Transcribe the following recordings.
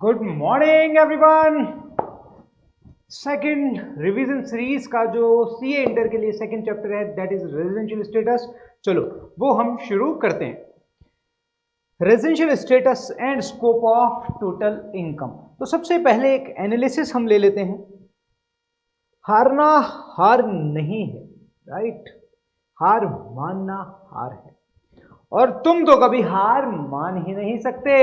Good morning everyone. Second revision series का जो CA inter के लिए सेकंड चैप्टर है दैट इज रेजिडेंशियल स्टेटस। चलो वो हम शुरू करते हैं। Residential status and scope of total income. तो सबसे पहले एक एनालिसिस हम ले लेते हैं। हारना हार नहीं है, राइट। हार मानना हार है और तुम तो कभी हार मान ही नहीं सकते।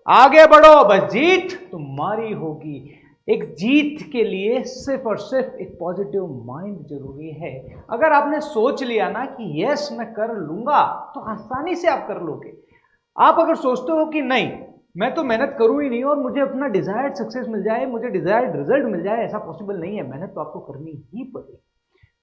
आगे बढ़ो, बस जीत तुम्हारी होगी। एक जीत के लिए सिर्फ और सिर्फ एक पॉजिटिव माइंड जरूरी है। अगर आपने सोच लिया ना कि यस मैं कर लूंगा तो आसानी से आप कर लोगे। आप अगर सोचते हो कि नहीं मैं तो मेहनत करूं ही नहीं और मुझे अपना डिजायर्ड सक्सेस मिल जाए, मुझे डिजायर्ड रिजल्ट मिल जाए, ऐसा पॉसिबल नहीं है। मेहनत तो आपको करनी ही पड़ेगी।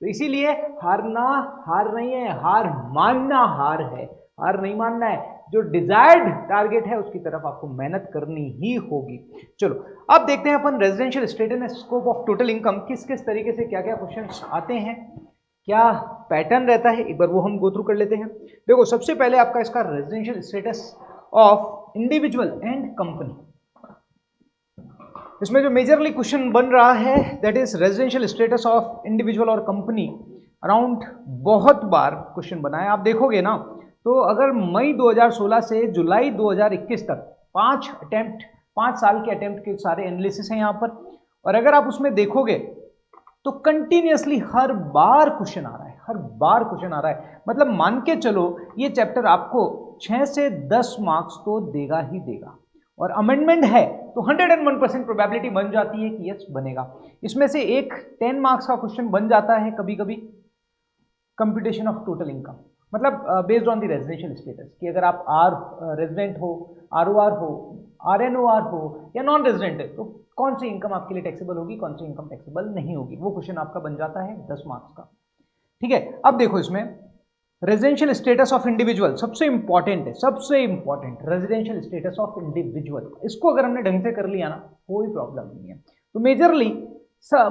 तो इसीलिए हारना हार नहीं है, हार मानना हार है। हार नहीं मानना है, जो डिजायर्ड टारगेट है उसकी तरफ आपको मेहनत करनी ही होगी। चलो अब देखते हैं अपन residential status and scope of total income किस किस तरीके से क्या क्या क्वेश्चंस आते हैं, क्या पैटर्न रहता है, एक बार वो हम गो थ्रू कर लेते हैं। देखो सबसे पहले आपका इसका residential status of individual and company. इसमें जो मेजरली क्वेश्चन बन रहा है that is residential status of individual और कंपनी। अराउंड बहुत बार क्वेश्चन बना है, आप देखोगे ना। तो अगर मई 2016 से जुलाई 2021 तक 5 साल के अटेम्प्ट के सारे एनालिसिस हैं यहाँ पर। और अगर आप उसमें देखोगे तो कंटिन्यूअसली हर बार क्वेश्चन आ रहा है, हर बार क्वेश्चन आ रहा है। मतलब मान के चलो ये चैप्टर आपको 6 से 10 मार्क्स तो देगा ही देगा। और अमेंडमेंट है तो 101% प्रोबेबिलिटी बन जाती है कि यस बनेगा। इसमें से एक 10 मार्क्स का क्वेश्चन बन जाता है कभी कभी, कंप्यूटेशन ऑफ टोटल इनकम। मतलब based on the residential status कि अगर आप रेजिडेंट हो, आरओआर हो, आरएनओआर हो या नॉन रेजिडेंट है तो कौन सी इनकम आपके लिए टैक्सेबल होगी, कौन सी इनकम टैक्सेबल नहीं होगी। वो क्वेश्चन आपका बन जाता है 10 मार्क्स का। ठीक है, अब देखो इसमें रेजिडेंशियल स्टेटस ऑफ इंडिविजुअल सबसे इंपॉर्टेंट है, सबसे important residential status of individual. इसको अगर हमने ढंग से कर लिया ना कोई प्रॉब्लम नहीं है। तो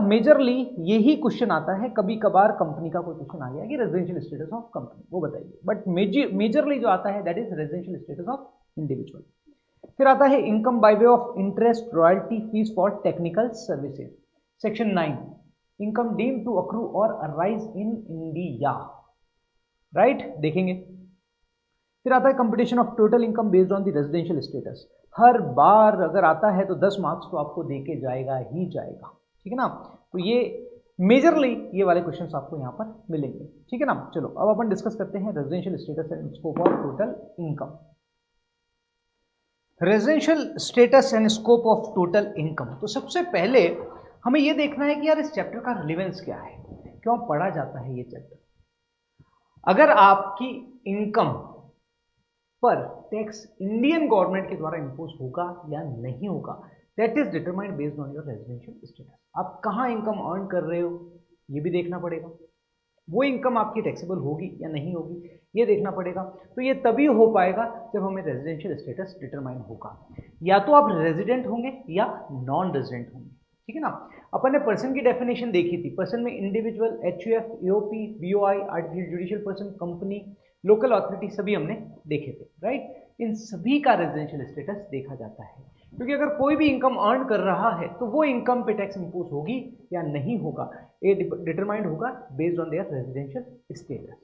मेजरली यही क्वेश्चन आता है। कभी कभार कंपनी का कोई क्वेश्चन आ गया कि रेजिडेंशियल स्टेटस ऑफ कंपनी, वो बताइए। बट मेजरली जो आता है that is residential status of individual. फिर आता है income by way of interest, royalty, fees for technical services. Section 9 income deem to accrue और अराइज इन इंडिया, राइट, देखेंगे। फिर आता है computation of total income based on the residential status. हर बार अगर आता है तो 10 मार्क्स तो आपको देके जाएगा ही जाएगा, ठीक है ना। तो ये मेजरली ये वाले क्वेश्चंस आपको यहाँ पर मिलेंगे, ठीक है ना। चलो अब अपन डिस्कस करते हैं residential status and scope of total income. Residential status and scope of total income. तो सबसे पहले हमें यह देखना है कि यार इस चैप्टर का रिलेवेंस क्या है, क्यों पढ़ा जाता है ये चैप्टर। अगर आपकी इनकम पर टैक्स इंडियन गवर्नमेंट के द्वारा इंपोज होगा या नहीं होगा that is determined based on your residential status. आप कहाँ इनकम अर्न कर रहे हो ये भी देखना पड़ेगा। वो इनकम आपकी टैक्सेबल होगी या नहीं होगी ये देखना पड़ेगा। तो ये तभी हो पाएगा जब हमें रेजिडेंशियल स्टेटस डिटरमाइन होगा। या तो आप रेजिडेंट होंगे या नॉन रेजिडेंट होंगे, ठीक है ना। अपन ने पर्सन की डेफिनेशन देखी थी। पर्सन में individual, HUF, AOP, BOI, artificial judicial person, company, local authority सभी हमने देखे थे, राइट। इन सभी का रेजिडेंशियल स्टेटस देखा जाता है क्योंकि अगर कोई भी इनकम अर्न कर रहा है तो वो इनकम पे टैक्स इंपोज होगी या नहीं होगा ये डिटरमाइंड होगा based on their residential status.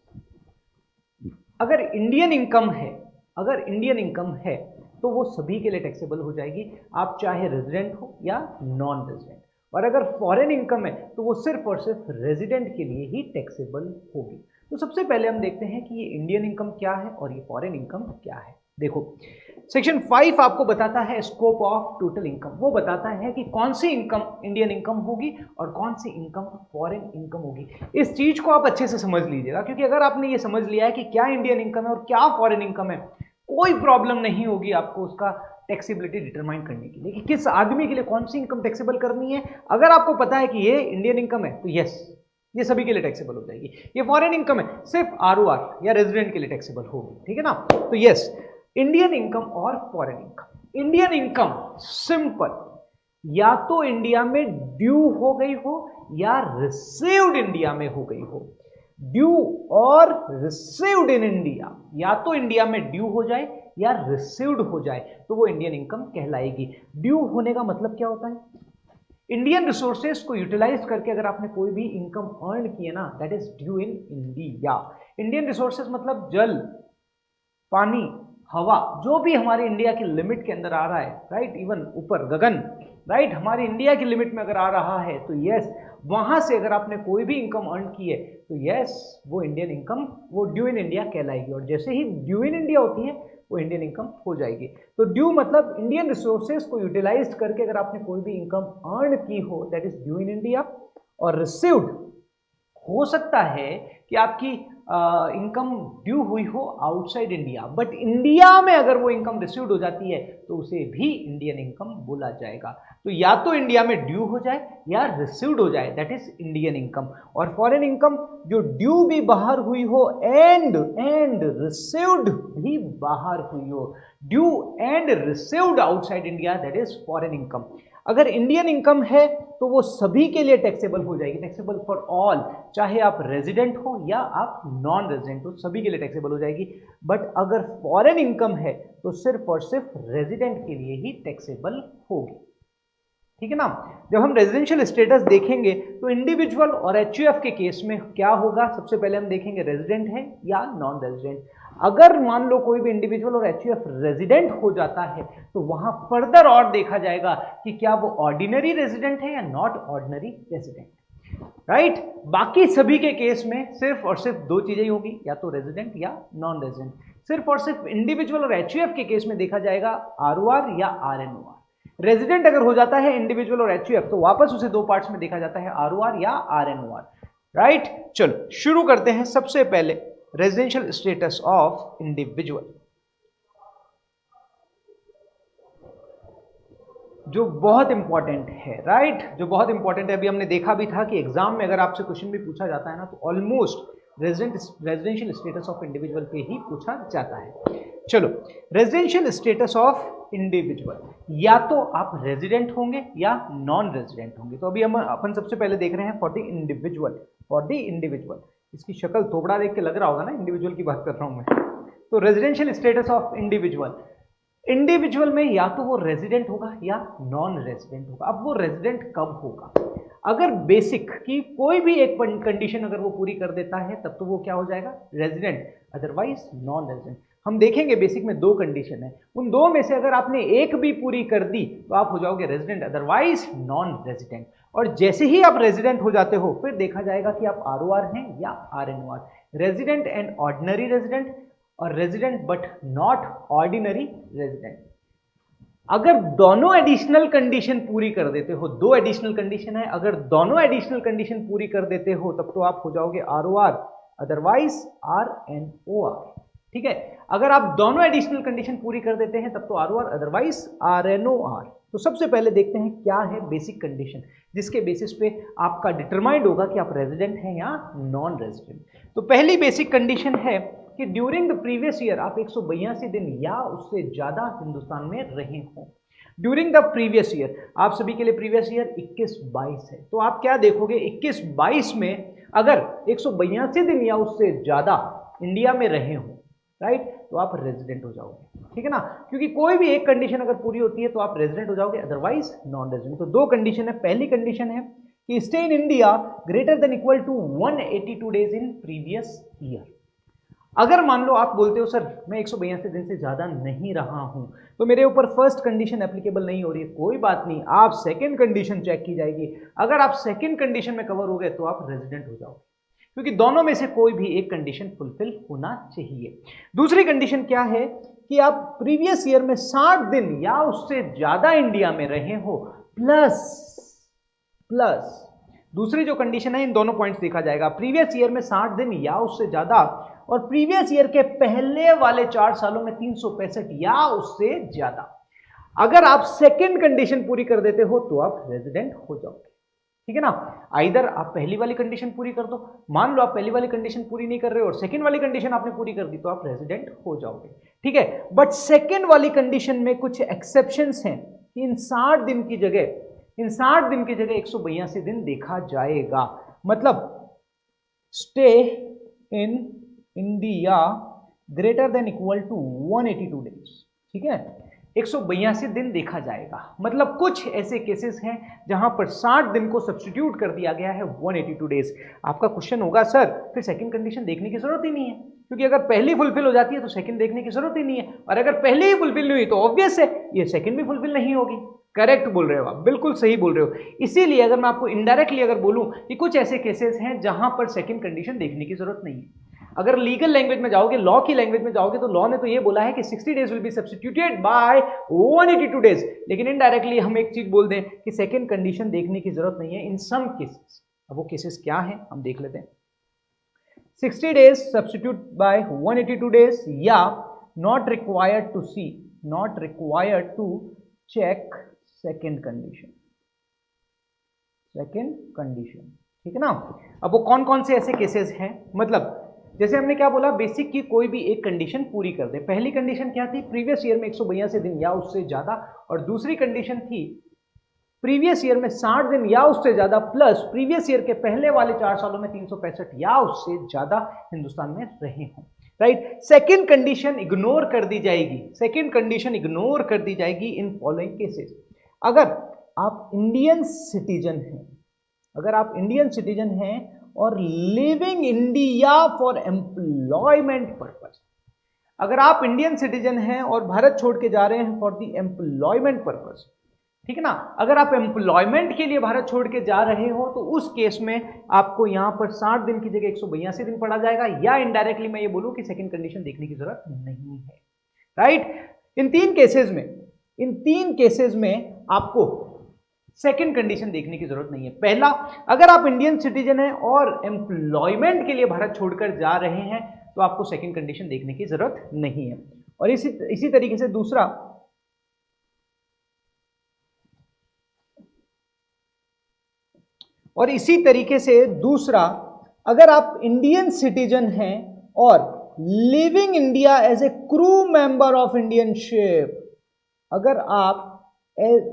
अगर इंडियन इनकम है तो वो सभी के लिए टैक्सेबल हो जाएगी, आप चाहे रेजिडेंट हो या नॉन रेजिडेंट। और अगर फॉरेन इनकम है तो वो सिर्फ और सिर्फ रेजिडेंट के लिए ही टैक्सेबल होगी। तो सबसे पहले हम देखते हैं कि ये इंडियन इनकम क्या है और ये फॉरेन इनकम क्या है। देखो सेक्शन 5 आपको बताता है स्कोप ऑफ टोटल इनकम। वो बताता है कि कौन सी इनकम इंडियन इनकम होगी और कौन सी इनकम फॉरेन इनकम होगी। इस चीज को आप अच्छे से समझ लीजिएगा क्योंकि अगर आपने ये समझ लिया है कि क्या इंडियन इनकम है और क्या फॉरेन इनकम है कोई प्रॉब्लम नहीं होगी आपको उसका टैक्सेबिलिटी डिटरमाइन करने के लिए कि किस आदमी के लिए कौन सी इनकम टैक्सेबल करनी है। अगर आपको पता है कि ये इंडियन इनकम है तो यस ये सभी के लिए टैक्सेबल हो जाएगी। ये फॉरेन इनकम है सिर्फ आरओआर या रेजिडेंट के लिए टैक्सेबल होगी, ठीक है ना। तो यस इंडियन इनकम और foreign income. Indian income simple, या तो इंडिया में ड्यू हो गई हो या रिसीव्ड इंडिया में हो गई हो। ड्यू और रिसीव्ड इन इंडिया, या तो इंडिया में ड्यू हो जाए या रिसीव्ड हो जाए तो वो इंडियन इनकम कहलाएगी। ड्यू होने का मतलब क्या होता है? इंडियन रिसोर्सेज को यूटिलाइज करके अगर आपने कोई भी इनकम अर्न की है ना, that is due in India. Indian resources मतलब जल, पानी, हवा, जो भी हमारे इंडिया की लिमिट के अंदर आ रहा है, राइट, इवन ऊपर गगन, राइट, हमारी इंडिया की लिमिट में अगर आ रहा है तो यस, वहां से अगर आपने कोई भी इनकम अर्न की है तो यस, वो इंडियन इनकम, वो ड्यू इन इंडिया कहलाएगी। और जैसे ही ड्यू इन इंडिया होती है वो इंडियन इनकम हो जाएगी। तो ड्यू मतलब इंडियन रिसोर्सेज को यूटिलाइज करके अगर आपने कोई भी इनकम अर्न की हो, that is due in India. और रिसीव्ड हो सकता है कि आपकी इनकम ड्यू हुई हो आउटसाइड इंडिया, बट इंडिया में अगर वो इनकम रिसीव्ड हो जाती है तो उसे भी इंडियन इनकम बोला जाएगा। तो या तो इंडिया में ड्यू हो जाए या रिसीव्ड हो जाए, दैट इज इंडियन इनकम। और फॉरेन इनकम जो ड्यू भी बाहर हुई हो एंड रिसीव्ड भी बाहर हुई हो, due and received outside India, that is foreign income. अगर इंडियन इनकम है तो वो सभी के लिए टैक्सेबल हो जाएगी, टैक्सेबल फॉर ऑल, चाहे आप रेजिडेंट हो या आप नॉन रेजिडेंट हो, सभी के लिए टैक्सेबल हो जाएगी। बट अगर फॉरेन इनकम है तो सिर्फ और सिर्फ रेजिडेंट के लिए ही टैक्सेबल होगी, ठीक है ना। जब हम रेजिडेंशियल स्टेटस देखेंगे तो इंडिविजुअल और एचयूएफ के केस में क्या होगा, सबसे पहले हम देखेंगे रेजिडेंट है या नॉन रेजिडेंट। अगर मान लो कोई भी इंडिविजुअल और एचयूएफ रेजिडेंट हो जाता है तो वहां फर्दर और देखा जाएगा कि क्या वो ऑर्डिनरी रेजिडेंट है या नॉट ऑर्डिनरी रेजिडेंट, राइट। बाकी सभी के केस में सिर्फ और सिर्फ दो चीजें ही होगी, या तो रेजिडेंट या नॉन रेजिडेंट। सिर्फ और सिर्फ इंडिविजुअल और एचयूएफ के केस में देखा जाएगा आरओआर या आरएनओआर। रेजिडेंट अगर हो जाता है इंडिविजुअल और एचयूएफ तो वापस उसे दो पार्ट्स में देखा जाता है, आरओआर या आरएनओआर, राइट। चलो शुरू करते हैं। सबसे पहले रेजिडेंशियल स्टेटस ऑफ इंडिविजुअल, जो बहुत इंपॉर्टेंट है, राइट, जो बहुत इंपॉर्टेंट है। अभी हमने देखा भी था कि एग्जाम में अगर आपसे क्वेश्चन भी पूछा जाता है ना तो almost residential status of individual पे ही पूछा जाता है। चलो, रेजिडेंशियल स्टेटस ऑफ इंडिविजुअल, या तो आप रेजिडेंट होंगे या नॉन रेजिडेंट होंगे। तो अभी हम अपन सबसे पहले देख रहे हैं for the individual. For the individual, इसकी शक्ल थोबड़ा देख के लग रहा होगा ना इंडिविजुअल की बात कर रहा हूं मैं। तो residential status of individual, individual में या तो वो रेजिडेंट होगा या नॉन रेजिडेंट होगा। अब वो रेजिडेंट कब होगा? अगर बेसिक की कोई भी एक कंडीशन अगर वो पूरी कर देता है तब तो वो क्या हो जाएगा, रेजिडेंट, अदरवाइज नॉन रेजिडेंट। हम देखेंगे बेसिक में दो कंडीशन है, उन दो में से अगर आपने एक भी पूरी कर दी तो आप हो जाओगे रेजिडेंट, अदरवाइज नॉन रेजिडेंट। और जैसे ही आप रेजिडेंट हो जाते हो फिर देखा जाएगा कि आप आरओआर हैं या आरएनओआर, रेजिडेंट एंड ऑर्डिनरी रेजिडेंट, और resident but not ordinary resident. अगर दोनों एडिशनल कंडीशन पूरी कर देते हो, दो एडिशनल कंडीशन है, अगर दोनों एडिशनल कंडीशन पूरी कर देते हो तब तो आप हो जाओगे आरओआर, अदरवाइज आरएनओआर, ठीक है। अगर आप दोनों एडिशनल कंडीशन पूरी कर देते हैं तब तो आरओआर, अदरवाइज आरएनओआर। तो सबसे पहले देखते हैं क्या है बेसिक कंडीशन जिसके बेसिस पे आपका डिटरमाइंड होगा कि आप रेजिडेंट हैं या नॉन रेजिडेंट। तो पहली बेसिक कंडीशन है कि ड्यूरिंग द प्रीवियस ईयर आप 182 दिन या उससे ज्यादा हिंदुस्तान में रहे हों। ड्यूरिंग द प्रीवियस ईयर, आप सभी के लिए प्रीवियस ईयर 21-22 है, तो आप क्या देखोगे 21-22 में अगर 182 दिन या उससे ज्यादा इंडिया में रहे हो, राइट, तो आप रेजिडेंट हो जाओगे, ठीक है ना। क्योंकि कोई भी एक कंडीशन अगर पूरी होती है तो आप रेजिडेंट हो जाओगे, अदरवाइज नॉन रेजिडेंट। तो दो कंडीशन है। पहली कंडीशन है कि stay in India greater than equal to 182 days in previous year. अगर मान लो आप बोलते हो सर मैं 182 दिन से ज्यादा नहीं रहा हूं तो मेरे ऊपर फर्स्ट कंडीशन एप्लीकेबल नहीं हो रही है, कोई बात नहीं, आप सेकंड कंडीशन चेक की जाएगी। अगर आप सेकंड कंडीशन में कवर हो गए तो आप रेजिडेंट हो जाओगे, क्योंकि दोनों में से कोई भी एक कंडीशन फुलफिल होना चाहिए। दूसरी कंडीशन क्या है कि आप प्रीवियस ईयर में 60 दिन या उससे ज्यादा इंडिया में रहे हो, प्लस दूसरी जो कंडीशन है, इन दोनों पॉइंट्स देखा जाएगा। प्रीवियस ईयर में 60 दिन या उससे ज्यादा, और प्रीवियस ईयर के पहले वाले 4 सालों में 365 या उससे ज्यादा। अगर आप सेकंड कंडीशन पूरी कर देते हो तो आप रेजिडेंट हो जाओगे, ठीक है ना। आइदर आप पहली वाली कंडीशन पूरी कर दो, मान लो आप पहली वाली कंडीशन पूरी नहीं कर रहे हो और सेकंड वाली कंडीशन आपने पूरी कर दी तो आप रेजिडेंट हो जाओगे, ठीक है। बट सेकंड वाली कंडीशन में कुछ एक्सेप्शंस हैं कि इन 60 दिन की जगह 182 दिन देखा जाएगा। मतलब stay in India greater than equal to 182 days, ठीक है, 182 दिन देखा जाएगा। मतलब कुछ ऐसे केसेस हैं जहां पर 60 दिन को सब्स्टिट्यूट कर दिया गया है 182 डेज। आपका क्वेश्चन होगा सर फिर सेकंड कंडीशन देखने की जरूरत ही नहीं है, क्योंकि अगर पहली फुलफिल हो जाती है तो सेकंड देखने की जरूरत ही नहीं है, और अगर पहले ही फुलफिल नहीं हुई तो ऑब्वियस है ये सेकंड भी फुलफिल नहीं होगी। करेक्ट बोल रहे हो आप, बिल्कुल सही बोल रहे हो। इसीलिए अगर मैं आपको इनडायरेक्टली अगर बोलूं कि कुछ ऐसे केसेस हैं जहां पर सेकंड कंडीशन देखने की जरूरत नहीं है। अगर लीगल लैंग्वेज में जाओगे, लॉ की लैंग्वेज में जाओगे, तो लॉ ने तो ये बोला है कि 60 days will be substituted by 182 days, लेकिन इनडायरेक्टली हम एक चीज बोल दें कि सेकंड कंडीशन देखने की जरूरत नहीं है इन सम केसेस। अब वो केसेस क्या हैं हम देख लेते हैं। 60 डेज सब्स्टिट्यूट बाय 182 डेज, या not required to see, not required to check second condition, second condition, ठीक है ना। अब वो कौन कौन से ऐसे केसेस हैं, मतलब जैसे हमने क्या बोला, बेसिक की कोई भी एक कंडीशन पूरी कर दे। पहली कंडीशन क्या थी, प्रीवियस ईयर में 182 दिन या उससे ज्यादा, और दूसरी कंडीशन थी प्रीवियस ईयर में 60 दिन या उससे ज्यादा, प्लस प्रीवियस ईयर के पहले वाले 4 सालों में 365 या उससे ज्यादा हिंदुस्तान में रहे हों, राइट। सेकेंड कंडीशन इग्नोर कर दी जाएगी, सेकेंड कंडीशन इग्नोर कर दी जाएगी इन फॉलोइंग केसेस। अगर आप इंडियन सिटीजन हैं, अगर आप इंडियन सिटीजन हैं और living India for employment purpose, अगर आप इंडियन सिटीजन हैं और भारत छोड़ के जा रहे हैं फॉर द एम्प्लॉयमेंट पर्पस, ठीक है ना। अगर आप एम्प्लॉयमेंट के लिए भारत छोड़ के जा रहे हो तो उस केस में आपको यहां पर 60 दिन की जगह 182 दिन पड़ा जाएगा, या इनडायरेक्टली मैं ये बोलूं कि सेकंड कंडीशन देखने की जरूरत नहीं है, राइट। इन तीन केसेस में आपको सेकंड कंडीशन देखने की जरूरत नहीं है। पहला, अगर आप इंडियन सिटीजन हैं और एम्प्लॉयमेंट के लिए भारत छोड़कर जा रहे हैं तो आपको सेकंड कंडीशन देखने की जरूरत नहीं है। और इसी तरीके से दूसरा, अगर आप इंडियन सिटीजन हैं और living India as a crew member of Indian ship, अगर आप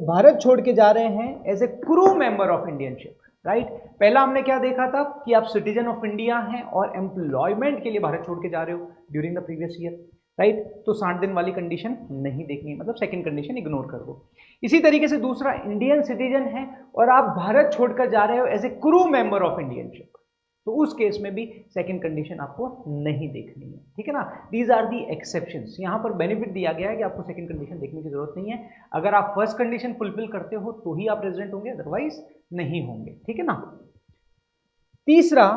भारत छोड़ के जा रहे हैं as a crew member of Indian ship, right. पहला हमने क्या देखा था कि आप सिटीजन ऑफ इंडिया हैं और एम्प्लॉयमेंट के लिए भारत छोड़ के जा रहे हो during the previous year, right, तो 60 दिन वाली कंडीशन नहीं देखनी, मतलब सेकंड कंडीशन इग्नोर कर दो। इसी तरीके से दूसरा, इंडियन सिटीजन है और आप भारत छोड़कर जा रहे हो as a crew member of Indian ship, तो उस केस में भी सेकंड कंडीशन आपको नहीं देखनी है, ठीक है ना। These are the exceptions. यहां पर बेनिफिट दिया गया है कि आपको सेकंड कंडीशन देखने की जरूरत नहीं है। अगर आप फर्स्ट कंडीशन फुलफिल करते हो तो ही आप रेजिडेंट होंगे, अदरवाइज नहीं होंगे, ठीक है ना। तीसरा,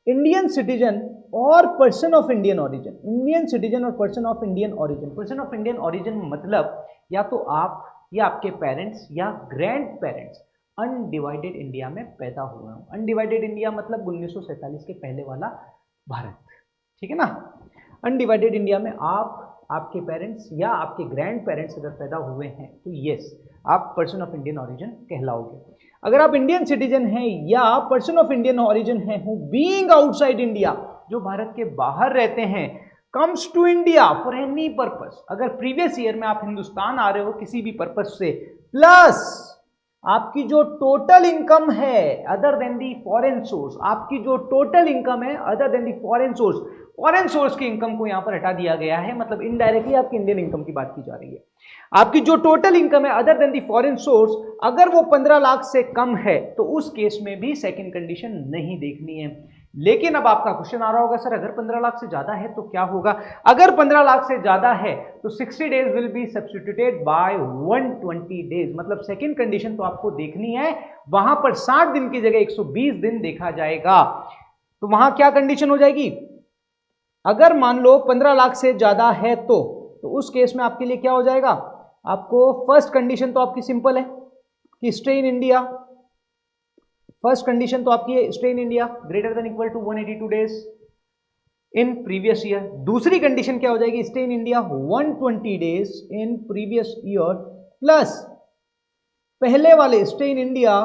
इंडियन सिटीजन और person of Indian origin, Indian citizen और person of Indian origin. Person of Indian origin मतलब या तो आप या आपके पेरेंट्स या ग्रैंड पेरेंट्स अनडिवाइडेड इंडिया में पैदा हुए हो। अनडिवाइडेड इंडिया मतलब 1947 के पहले वाला भारत, ठीक है ना। अनडिवाइडेड इंडिया में आप, आपके पेरेंट्स या आपके ग्रैंड पेरेंट्स अगर पैदा हुए हैं तो यस, आप पर्सन ऑफ इंडियन ओरिजिन कहलाओगे। अगर आप इंडियन सिटीजन हैं या पर्सन ऑफ इंडियन ओरिजिन हैं हु बीइंग आउटसाइड इंडिया, जो भारत के बाहर रहते हैं, comes to India for any purpose, अगर प्रीवियस ईयर में आप हिंदुस्तान आ रहे हो किसी भी पर्पस से, प्लस आपकी जो टोटल इनकम है other than the foreign source, आपकी जो टोटल इनकम है other than the foreign source की इनकम को यहां पर हटा दिया गया है, मतलब इनडायरेक्टली आपकी इंडियन इनकम की बात की जा रही है। आपकी जो टोटल इनकम है other than the foreign source, अगर वो 15 लाख से कम है तो उस केस में भी सेकंड कंडीशन नहीं देखनी है। लेकिन अब आपका क्वेश्चन आ रहा होगा, सर अगर 15 लाख से ज्यादा है तो क्या होगा। अगर 15 लाख से ज्यादा है तो 60 days will be substituted by 120 days, मतलब सेकंड कंडीशन तो आपको देखनी है, वहां पर 60 दिन की जगह 120 दिन देखा जाएगा। तो वहां क्या कंडीशन हो जाएगी, अगर मान लो 15 लाख से ज्यादा है तो उस केस में आपके लिए क्या हो जाएगा, आपको फर्स्ट कंडीशन तो आपकी सिंपल है कि stay in India, first condition तो आपकी stay in India greater than equal to 182 days in previous year. दूसरी कंडीशन क्या हो जाएगी, stay in India 120 days in previous year, plus पहले वाले stay in India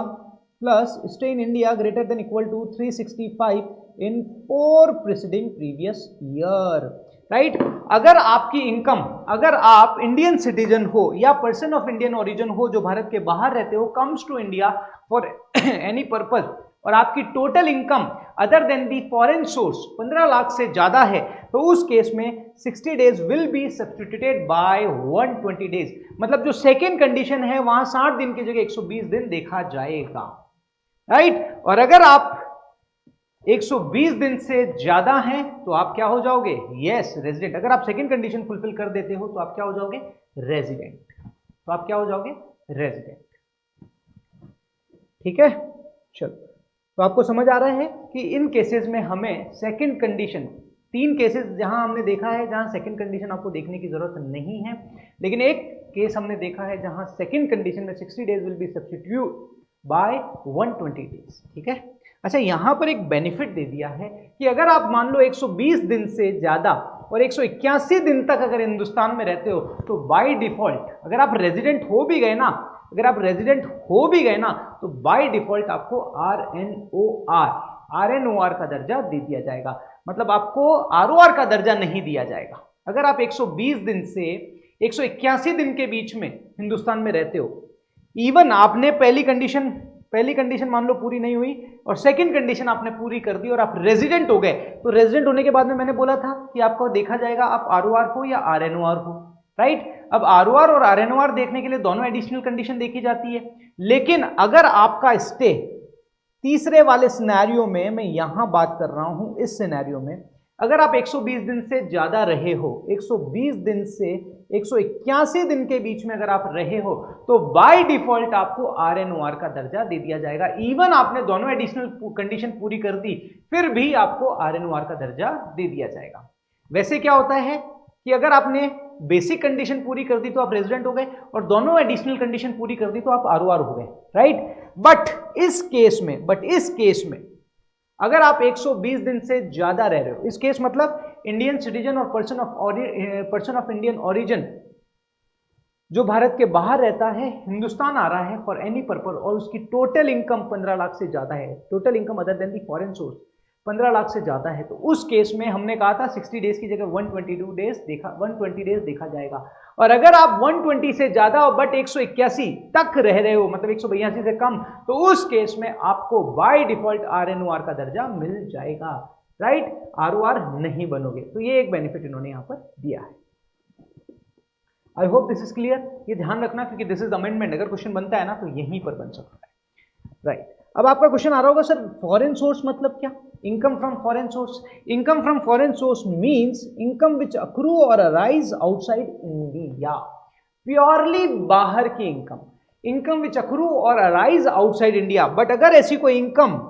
plus stay in India greater than equal to 365 in 4 preceding previous year. Right. अगर आपकी income, अगर आप इंडियन सिटीजन हो या पर्सन ऑफ इंडियन ओरिजिन हो जो भारत के बाहर रहते हो, comes to India for any purpose, और आपकी total income other than the foreign source 15 lakh से ज्यादा है, तो उस केस में 60 days will be substituted by 120 days. मतलब जो सेकेंड कंडीशन है वहां 60 दिन की जगह 120 दिन देखा जाएगा, राइट। और अगर आप 120 दिन से ज्यादा हैं तो आप क्या हो जाओगे? Yes, resident. अगर आप सेकंड कंडीशन फुलफिल कर देते हो तो आप क्या हो जाओगे? रेजिडेंट। तो आप क्या हो जाओगे? रेजिडेंट। ठीक है, चलो। तो आपको समझ आ रहा है कि इन केसेस में हमें सेकंड कंडीशन, 3 केसेस जहां हमने देखा है जहां सेकंड कंडीशन आपको देखने की जरूरत नहीं है, लेकिन एक केस हमने देखा है जहां सेकंड कंडीशन में 60 days will be substitute by 120 days. ठीक है। अच्छा, यहां पर एक बेनिफिट दे दिया है कि अगर आप मान लो 120 दिन से ज्यादा और 181 दिन तक अगर हिंदुस्तान में रहते हो तो बाय डिफॉल्ट, अगर आप रेजिडेंट हो भी गए ना, अगर आप रेजिडेंट हो भी गए ना, तो बाय डिफॉल्ट आपको आरएनओआर का दर्जा दे दिया जाएगा। मतलब आपको आरओआर का दर्जा नहीं दिया जाएगा। अगर आप 120 दिन से 181 दिन के बीच में हिंदुस्तान में रहते हो, इवन आपने पहली कंडीशन मान लो पूरी नहीं हुई और सेकंड कंडीशन आपने पूरी कर दी और आप रेजिडेंट हो गए, तो रेजिडेंट होने के बाद में मैंने बोला था कि आपको देखा जाएगा आप आरओआर हो या आरएनओआर हो, राइट। अब आरओआर और आरएनओआर देखने के लिए दोनों एडिशनल कंडीशन देखी जाती है, लेकिन अगर आपका स्टे तीसरे वाले सिनेरियो में, मैं यहां बात कर रहा हूं इस सिनेरियो में, अगर आप 120 दिन से ज्यादा रहे हो, 120 दिन से 181 दिन के बीच में अगर आप रहे हो, तो बाय डिफॉल्ट आपको आरएनओआर का दर्जा दे दिया जाएगा। इवन आपने दोनों एडिशनल कंडीशन पूरी कर दी, फिर भी आपको आरएनओआर का दर्जा दे दिया जाएगा। वैसे क्या होता है कि अगर आपने बेसिक कंडीशन पूरी कर दी तो आप रेजिडेंट हो गए और दोनों एडिशनल कंडीशन पूरी कर दी तो आप आरओआर हो गए, राइट। बट इस केस में अगर आप 120 दिन से ज्यादा रह रहे हो, इस केस मतलब इंडियन सिटीजन और पर्सन ऑफ इंडियन ओरिजिन जो भारत के बाहर रहता है, हिंदुस्तान आ रहा है फॉर एनी पर्पज और उसकी टोटल इनकम 15 लाख से ज्यादा है, total income other than the foreign source 15 lakh से ज्यादा है, तो उस केस में हमने कहा था 60 डेज की जगह 120 डेज देखा जाएगा। और अगर आप 120 से ज्यादा और बट 181 तक रह रहे हो, मतलब 182 से कम, तो उस केस में आपको बाय डिफॉल्ट आरएनओआर का दर्जा मिल जाएगा, राइट। आरओआर नहीं बनोगे। तो ये एक बेनिफिट इन्होंने यहां पर दिया है। I hope this is clear. ये ध्यान रखना क्योंकि दिस इज अमेंडमेंट, अगर क्वेश्चन बनता है ना तो यहीं पर बन सकता है, राइट। अब आपका क्वेश्चन आ रहा होगा, सर फॉरेन सोर्स मतलब क्या? Income from foreign source. Income from foreign source means income which accrue और अराइज आउटसाइड इंडिया। प्योरली बाहर की इनकम विच अक्रू और अराइज आउटसाइड इंडिया। बट अगर ऐसी कोई इनकम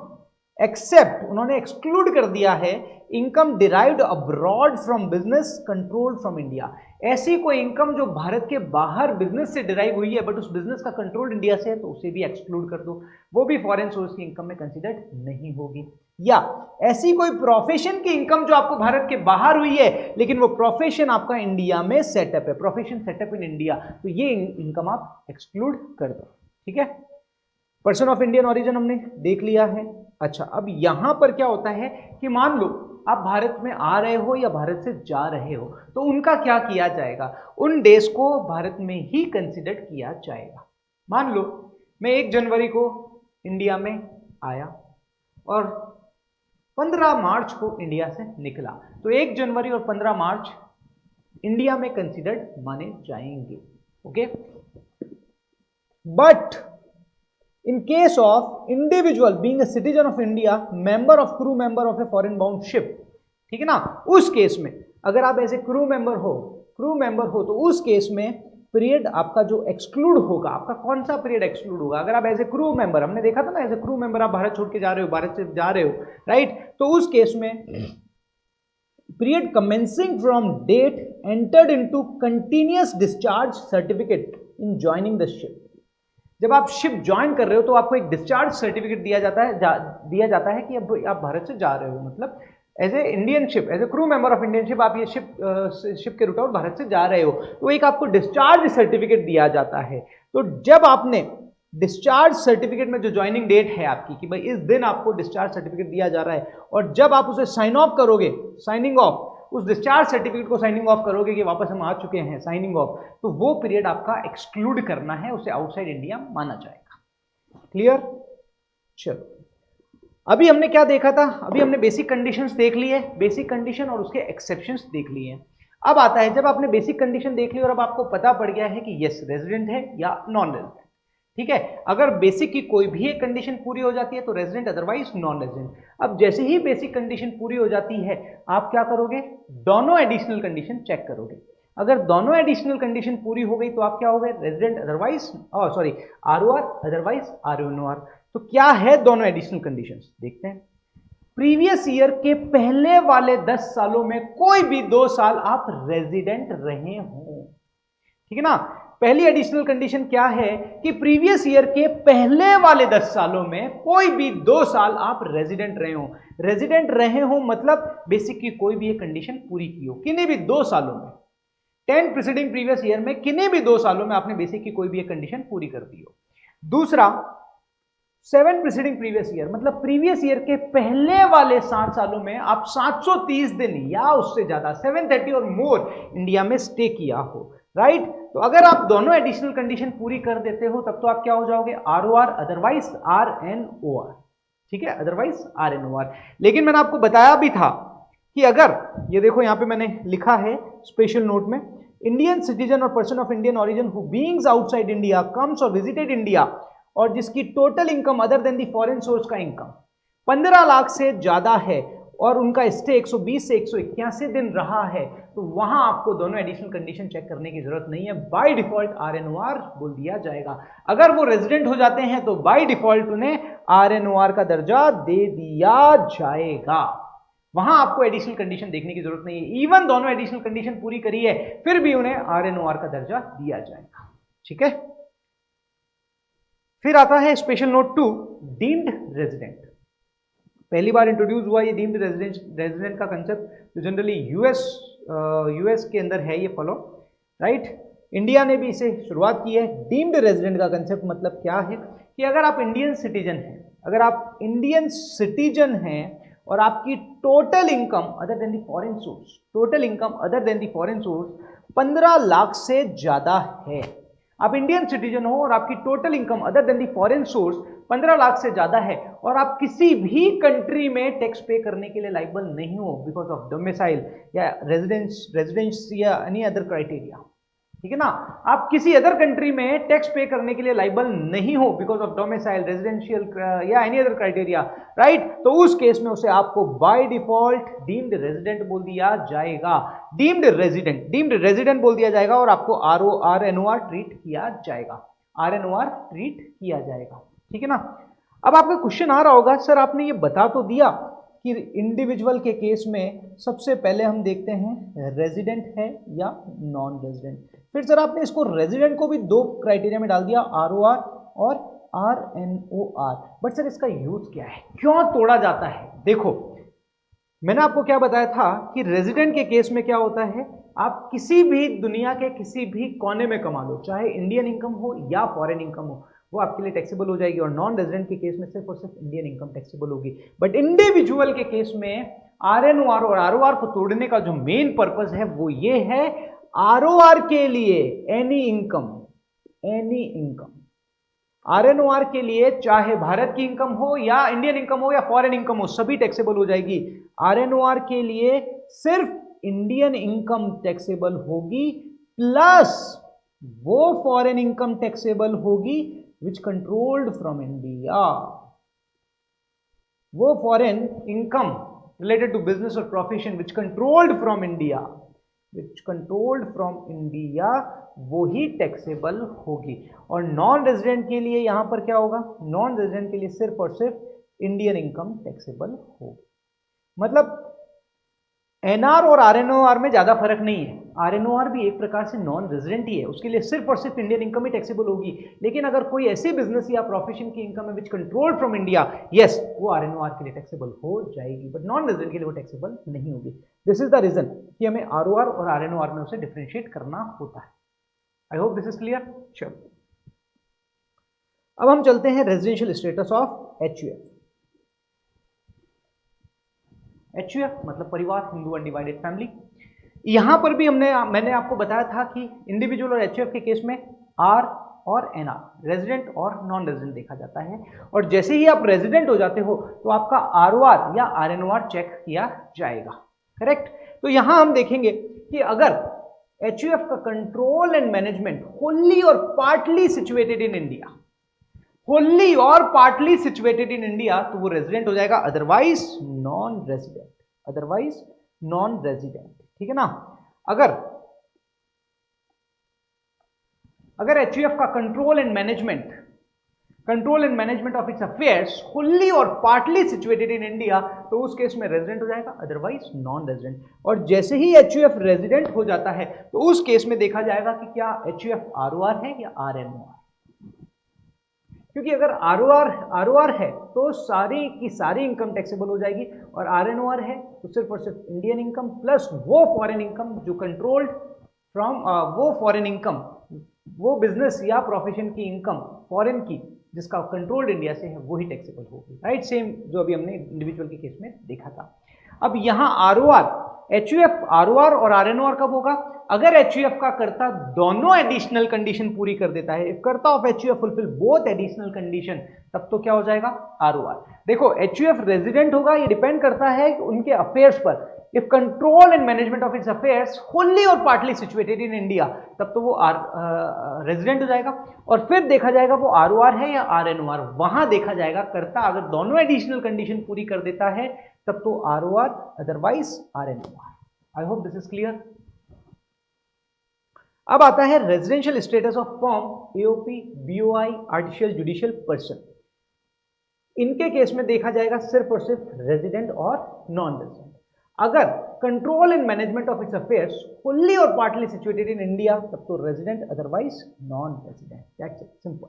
एक्सेप्ट, उन्होंने एक्सक्लूड कर दिया है, income derived abroad from business control from India. ऐसी कोई इनकम जो भारत के बाहर बिजनेस से डिराइव हुई है बट उस बिजनेस का कंट्रोल इंडिया से है, तो उसे भी एक्सक्लूड कर दो, वो भी फॉरेन सोर्स की इनकम में कंसिडर्ड नहीं होगी। या ऐसी कोई प्रोफेशन की इनकम जो आपको भारत के बाहर हुई है लेकिन वो प्रोफेशन आपका इंडिया में सेटअप है, प्रोफेशन सेटअप इन इंडिया, तो ये इनकम आप एक्सक्लूड कर दो, ठीक है। पर्सन ऑफ इंडियन ओरिजिन हमने देख लिया है। अच्छा, अब यहां पर क्या होता है कि मान लो आप भारत में आ रहे हो या भारत से जा रहे हो, तो उनका क्या किया जाएगा? उन डेज को भारत में ही कंसिडर किया जाएगा। मान लो मैं 1 जनवरी को इंडिया में आया और 15 मार्च को इंडिया से निकला, तो 1 जनवरी और 15 मार्च इंडिया में कंसिडर्ड माने जाएंगे, okay. But in case of individual being a citizen of India, member of crew member of a foreign bound ship, ठीक है ना, उस केस में अगर आप ऐसे क्रू मेंबर हो तो उस केस में पीरियड आपका जो एक्सक्लूड होगा, आपका कौन सा पीरियड एक्सक्लूड होगा? अगर आप एज ए क्रू मेंबर, हमने देखा था ना, एज ए क्रू मेंबर आप भारत छोड़ के जा रहे हो, भारत से जा रहे हो, राइट, तो उस केस में period commencing from date entered into continuous discharge certificate in joining the ship. जब आप शिप ज्वाइन कर रहे हो तो आपको एक डिस्चार्ज सर्टिफिकेट दिया जाता है कि अब आप भारत से जा रहे हो, मतलब as a Indian ship, as a crew member of Indian ship आप ये शिप के रूट आउट भारत से जा रहे हो, तो एक आपको डिस्चार्ज सर्टिफिकेट दिया जाता है। तो जब आपने डिस्चार्ज सर्टिफिकेट में जो ज्वाइनिंग डेट है आपकी कि भाई इस दिन आपको डिस्चार्ज सर्टिफिकेट दिया जा रहा है, और जब आप उसे साइन ऑफ करोगे, साइनिंग ऑफ, उस डिस्चार्ज सर्टिफिकेट को साइनिंग ऑफ करोगे कि वापस हम आ चुके हैं, साइनिंग ऑफ, तो वो पीरियड आपका एक्सक्लूड करना है, उसे आउटसाइड इंडिया माना जाएगा। क्लियर? चलो, अभी हमने क्या देखा था? अभी हमने बेसिक कंडीशंस देख ली है, बेसिक कंडीशन और उसके एक्सेप्शंस देख लिए हैं। अब आता है, जब आपने बेसिक कंडीशन देख ली और अब आपको पता पड़ गया है कि यस रेजिडेंट है या नॉन रेजिडेंट, ठीक है, अगर बेसिक की कोई भी एक कंडीशन पूरी हो जाती है तो रेजिडेंट, अदरवाइज नॉन रेजिडेंट। अब जैसे ही बेसिक कंडीशन पूरी हो जाती है, आप क्या करोगे? दोनों एडिशनल कंडीशन चेक करोगे। अगर दोनों एडिशनल कंडीशन पूरी हो गई तो आप क्या हो गए? Resident, otherwise sorry ROR, otherwise RNOR। तो क्या है दोनों एडिशनल कंडीशंस? देखते हैं। प्रीवियस ईयर के पहले वाले 10 सालों में कोई भी 2 साल आप रेजिडेंट रहे हो, ठीक है ना। पहली एडिशनल कंडीशन क्या है कि प्रीवियस ईयर के पहले वाले 10 सालों में कोई भी 2 साल आप रेजिडेंट रहे हो। रेजिडेंट रहे हो मतलब बेसिक की कोई भी एक कंडीशन पूरी की हो, किन्हीं भी 2 सालों में, 10 प्रीसीडिंग प्रीवियस ईयर में किन्हीं भी 2 सालों में आपने बेसिक की कोई भी एक कंडीशन पूरी कर दी हो। दूसरा, 7 प्रीसीडिंग प्रीवियस ईयर, मतलब प्रीवियस ईयर के पहले वाले 7 सालों में आप 730 दिन या उससे ज्यादा, 730 और मोर इंडिया में स्टे किया हो, राइट। तो अगर आप दोनों एडिशनल कंडीशन पूरी कर देते हो तब तो आप क्या हो जाओगे? ROR, अदरवाइज RNOR, ठीक है, अदरवाइज RNOR। लेकिन मैंने आपको बताया भी था कि अगर, ये देखो यहां पे मैंने लिखा है स्पेशल नोट में, इंडियन सिटीजन और person of Indian origin who beings outside India comes और विजिटेड इंडिया, और जिसकी total income other then the foreign source का इनकम 15 लाख से ज्यादा है और उनका स्टे 120 से 181 दिन रहा है, तो वहां आपको दोनों एडिशनल कंडीशन चेक करने की जरूरत नहीं है, बाय डिफॉल्ट RNOR बोल दिया जाएगा। अगर वो रेजिडेंट हो जाते हैं तो बाय डिफॉल्ट उन्हें RNOR का दर्जा दे दिया जाएगा, वहां आपको एडिशनल कंडीशन देखने की जरूरत नहीं है। इवन दोनों एडिशनल कंडीशन पूरी करी है फिर भी उन्हें RNOR का दर्जा दिया जाएगा, ठीक है। फिर आता है स्पेशल नोट 2, डीम्ड रेजिडेंट। पहली बार इंट्रोड्यूस हुआ ये डीम्ड रेजिडेंट का कंसेप्ट, जो जनरली यूएस के अंदर है ये फॉलो, राइट। इंडिया ने भी इसे शुरुआत की है। डीम्ड रेजिडेंट का कंसेप्ट मतलब क्या है कि अगर आप इंडियन सिटीजन हैं, अगर आप इंडियन सिटीजन हैं और आपकी total income other then the foreign source, total income other then the foreign source 15 lakh से ज्यादा है, आप इंडियन सिटीजन हो और आपकी total income other than the foreign source 15 lakh से ज्यादा है, और आप किसी भी कंट्री में टैक्स पे करने के लिए लाइबल नहीं हो बिकॉज ऑफ डोमिसाइल या रेजिडेंस या एनी अदर क्राइटेरिया, ठीक है ना। आप किसी अदर कंट्री में टैक्स पे करने के लिए लाइबल नहीं हो बिकॉज ऑफ डोमिसाइल, रेजिडेंशियल या एनी अदर क्राइटेरिया, राइट। तो उस केस में उसे आपको बाय डिफॉल्ट डीम्ड रेजिडेंट बोल दिया जाएगा, डीम्ड रेजिडेंट बोल दिया जाएगा, और आपको RNOR ट्रीट किया जाएगा, RNOR ट्रीट किया जाएगा, ठीक है ना। अब आपका क्वेश्चन आ रहा होगा, सर आपने ये बता तो दिया कि इंडिविजुअल के केस में सबसे पहले हम देखते हैं रेजिडेंट है या नॉन रेजिडेंट, फिर सर आपने इसको रेजिडेंट को भी 2 क्राइटेरिया में डाल दिया, ROR और RNOR, बट सर इसका यूज क्या है, क्यों तोड़ा जाता है? देखो मैंने आपको क्या बताया था कि रेजिडेंट के केस में क्या होता है, आप किसी भी दुनिया के किसी भी कोने में कमा लो, चाहे इंडियन इनकम हो या फॉरेन इनकम हो, वो आपके लिए टैक्सेबल हो जाएगी, और नॉन रेजिडेंट के केस में सिर्फ और सिर्फ इंडियन इनकम टैक्सेबल होगी। बट इंडिविजुअल के केस में RNOR और ROR को तोड़ने का जो मेन पर्पस है वो ये है, ROR के लिए एनी इनकम, RNOR के लिए चाहे भारत की इनकम हो या इंडियन इनकम हो या फॉरेन इनकम हो, सभी टैक्सेबल हो जाएगी। RNOR के लिए सिर्फ इंडियन इनकम टैक्सेबल होगी, प्लस वो फॉरेन इनकम टैक्सेबल होगी विच कंट्रोल्ड फ्रॉम इंडिया, वो foreign income related to business और profession which controlled from India, वो ही टैक्सेबल होगी। और नॉन रेजिडेंट के लिए यहां पर क्या होगा, नॉन रेजिडेंट के लिए सिर्फ और सिर्फ इंडियन इनकम टैक्सेबल होगी। मतलब NR और RNOR में ज्यादा फर्क नहीं है, RNOR भी एक प्रकार से नॉन रेजिडेंट ही है, उसके लिए सिर्फ और सिर्फ इंडियन इनकम ही टैक्सेबल होगी। लेकिन अगर कोई ऐसे बिजनेस या प्रोफेशन की इनकम है which control from India, yes वो RNOR के लिए टैक्सेबल हो जाएगी, बट नॉन रेजिडेंट के लिए वो टैक्सेबल नहीं होगी। दिस इज द रीजन कि हमें ROR और RNOR में उसे डिफरेंशिएट करना होता है। I hope this is clear. चलो अब हम चलते हैं residential status of HUF। HUF मतलब परिवार, हिंदू अनडिवाइडेड फैमिली। यहां पर भी मैंने आपको बताया था कि इंडिविजुअल और HUF के केस में R और NR, रेजिडेंट और नॉन रेजिडेंट देखा जाता है, और जैसे ही आप रेजिडेंट हो जाते हो तो आपका ROR या RNOR चेक किया जाएगा, करेक्ट। तो यहां हम देखेंगे कि अगर HUF का कंट्रोल एंड मैनेजमेंट होली और partly situated in India, Holi और पार्टली सिचुएटेड इन इंडिया, तो वो रेजिडेंट हो जाएगा, otherwise non resident, otherwise non resident, ठीक है ना। अगर HUF का control and management of its affairs Holi और पार्टली सिचुएटेड इन इंडिया, तो उस केस में रेजिडेंट हो जाएगा, अदरवाइज नॉन रेजिडेंट। और जैसे ही HUF रेजिडेंट हो जाता है तो उस केस में देखा जाएगा कि क्या HUF ROR है या RNOR, क्योंकि अगर ROR है तो सारी की सारी इनकम टैक्सेबल हो जाएगी, और RNOR है तो सिर्फ और सिर्फ इंडियन इनकम प्लस वो फॉरेन इनकम जो कंट्रोल्ड फ्रॉम वो फॉरेन इनकम, वो बिजनेस या प्रोफेशन की इनकम फॉरेन की जिसका कंट्रोल्ड इंडिया से है वही टैक्सेबल होगी, राइट। सेम जो अभी हमने इंडिविजुअल के केस में देखा था। अब यहां ROR, HUF ROR और RNOR कब होगा, अगर HUF का कर्ता दोनों एडिशनल कंडीशन पूरी कर देता है, इफ कर्ता of HUF fulfil both additional condition, तब तो क्या हो जाएगा, ROR। देखो HUF रेजिडेंट होगा, ये डिपेंड करता है उनके अफेयर्स पर। If control and management of its affairs Holi और पार्टली सिचुएटेड इन इंडिया, तब तो वो रेजिडेंट हो जाएगा। और फिर देखा जाएगा वो ROR है या RNOR, वहां देखा जाएगा कर्ता अगर दोनों एडिशनल कंडीशन पूरी कर देता है तब तो ROR, otherwise RNOR। I hope this is clear. अब आता है residential status of form, AOP, BOI, artificial judicial person. इनके केस में देखा जाएगा सिर्फ और सिर्फ रेजिडेंट और नॉन रेजिडेंट। अगर control and management of its affairs fully और पार्टली सिचुएटेड इन इंडिया, तब तो resident, otherwise non resident, that's it, simple.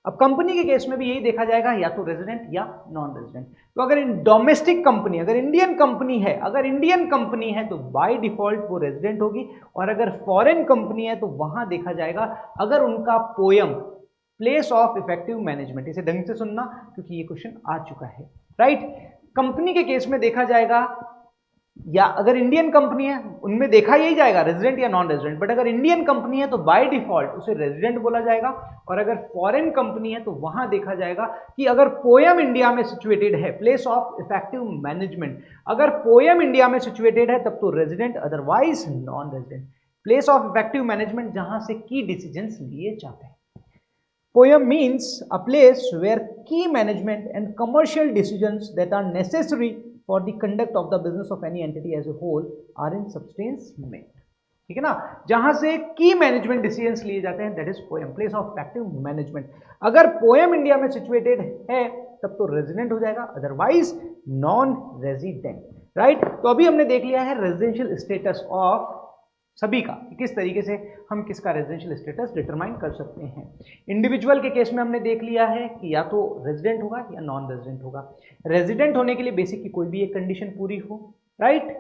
अब कंपनी के केस में भी यही देखा जाएगा, या तो रेजिडेंट या नॉन रेजिडेंट। तो अगर इन डोमेस्टिक कंपनी, अगर इंडियन कंपनी है तो बाय डिफॉल्ट वो रेजिडेंट होगी, और अगर फॉरेन कंपनी है तो वहां देखा जाएगा अगर उनका poem place of effective management, इसे ढंग से सुनना क्योंकि ये क्वेश्चन आ चुका है, राइट। कंपनी के केस में देखा जाएगा, या अगर इंडियन कंपनी है उनमें देखा यही जाएगा रेजिडेंट या नॉन रेजिडेंट, बट अगर इंडियन कंपनी है तो बाय डिफॉल्ट उसे रेजिडेंट बोला जाएगा, और अगर फॉरेन कंपनी है तो वहां देखा जाएगा कि अगर पोयम इंडिया में सिचुएटेड है, प्लेस ऑफ इफेक्टिव मैनेजमेंट, अगर पोयम इंडिया में सिचुएटेड है तब तो resident, otherwise non resident. Place of effective management जहां से की डिसीजंस लिए जाते हैं। POEM means a place where key management and commercial decisions that are necessary for the conduct of the business of any entity as a whole are in substance met, ठीक है ना, जहां से की management decisions लिए जाते हैं, that is poem, place of effective management. अगर पोयम इंडिया में सिचुएटेड है तब तो रेजिडेंट हो जाएगा, अदरवाइज नॉन रेजिडेंट, राइट। तो अभी हमने देख लिया है रेजिडेंशियल स्टेटस ऑफ सभी का, किस तरीके से हम किसका रेजिडेंशियल स्टेटस डिटरमाइन कर सकते हैं। इंडिविजुअल के केस में हमने देख लिया है कि या तो रेजिडेंट होगा या नॉन रेजिडेंट होगा। रेजिडेंट होने के लिए बेसिक की कोई भी एक कंडीशन पूरी हो, राइट।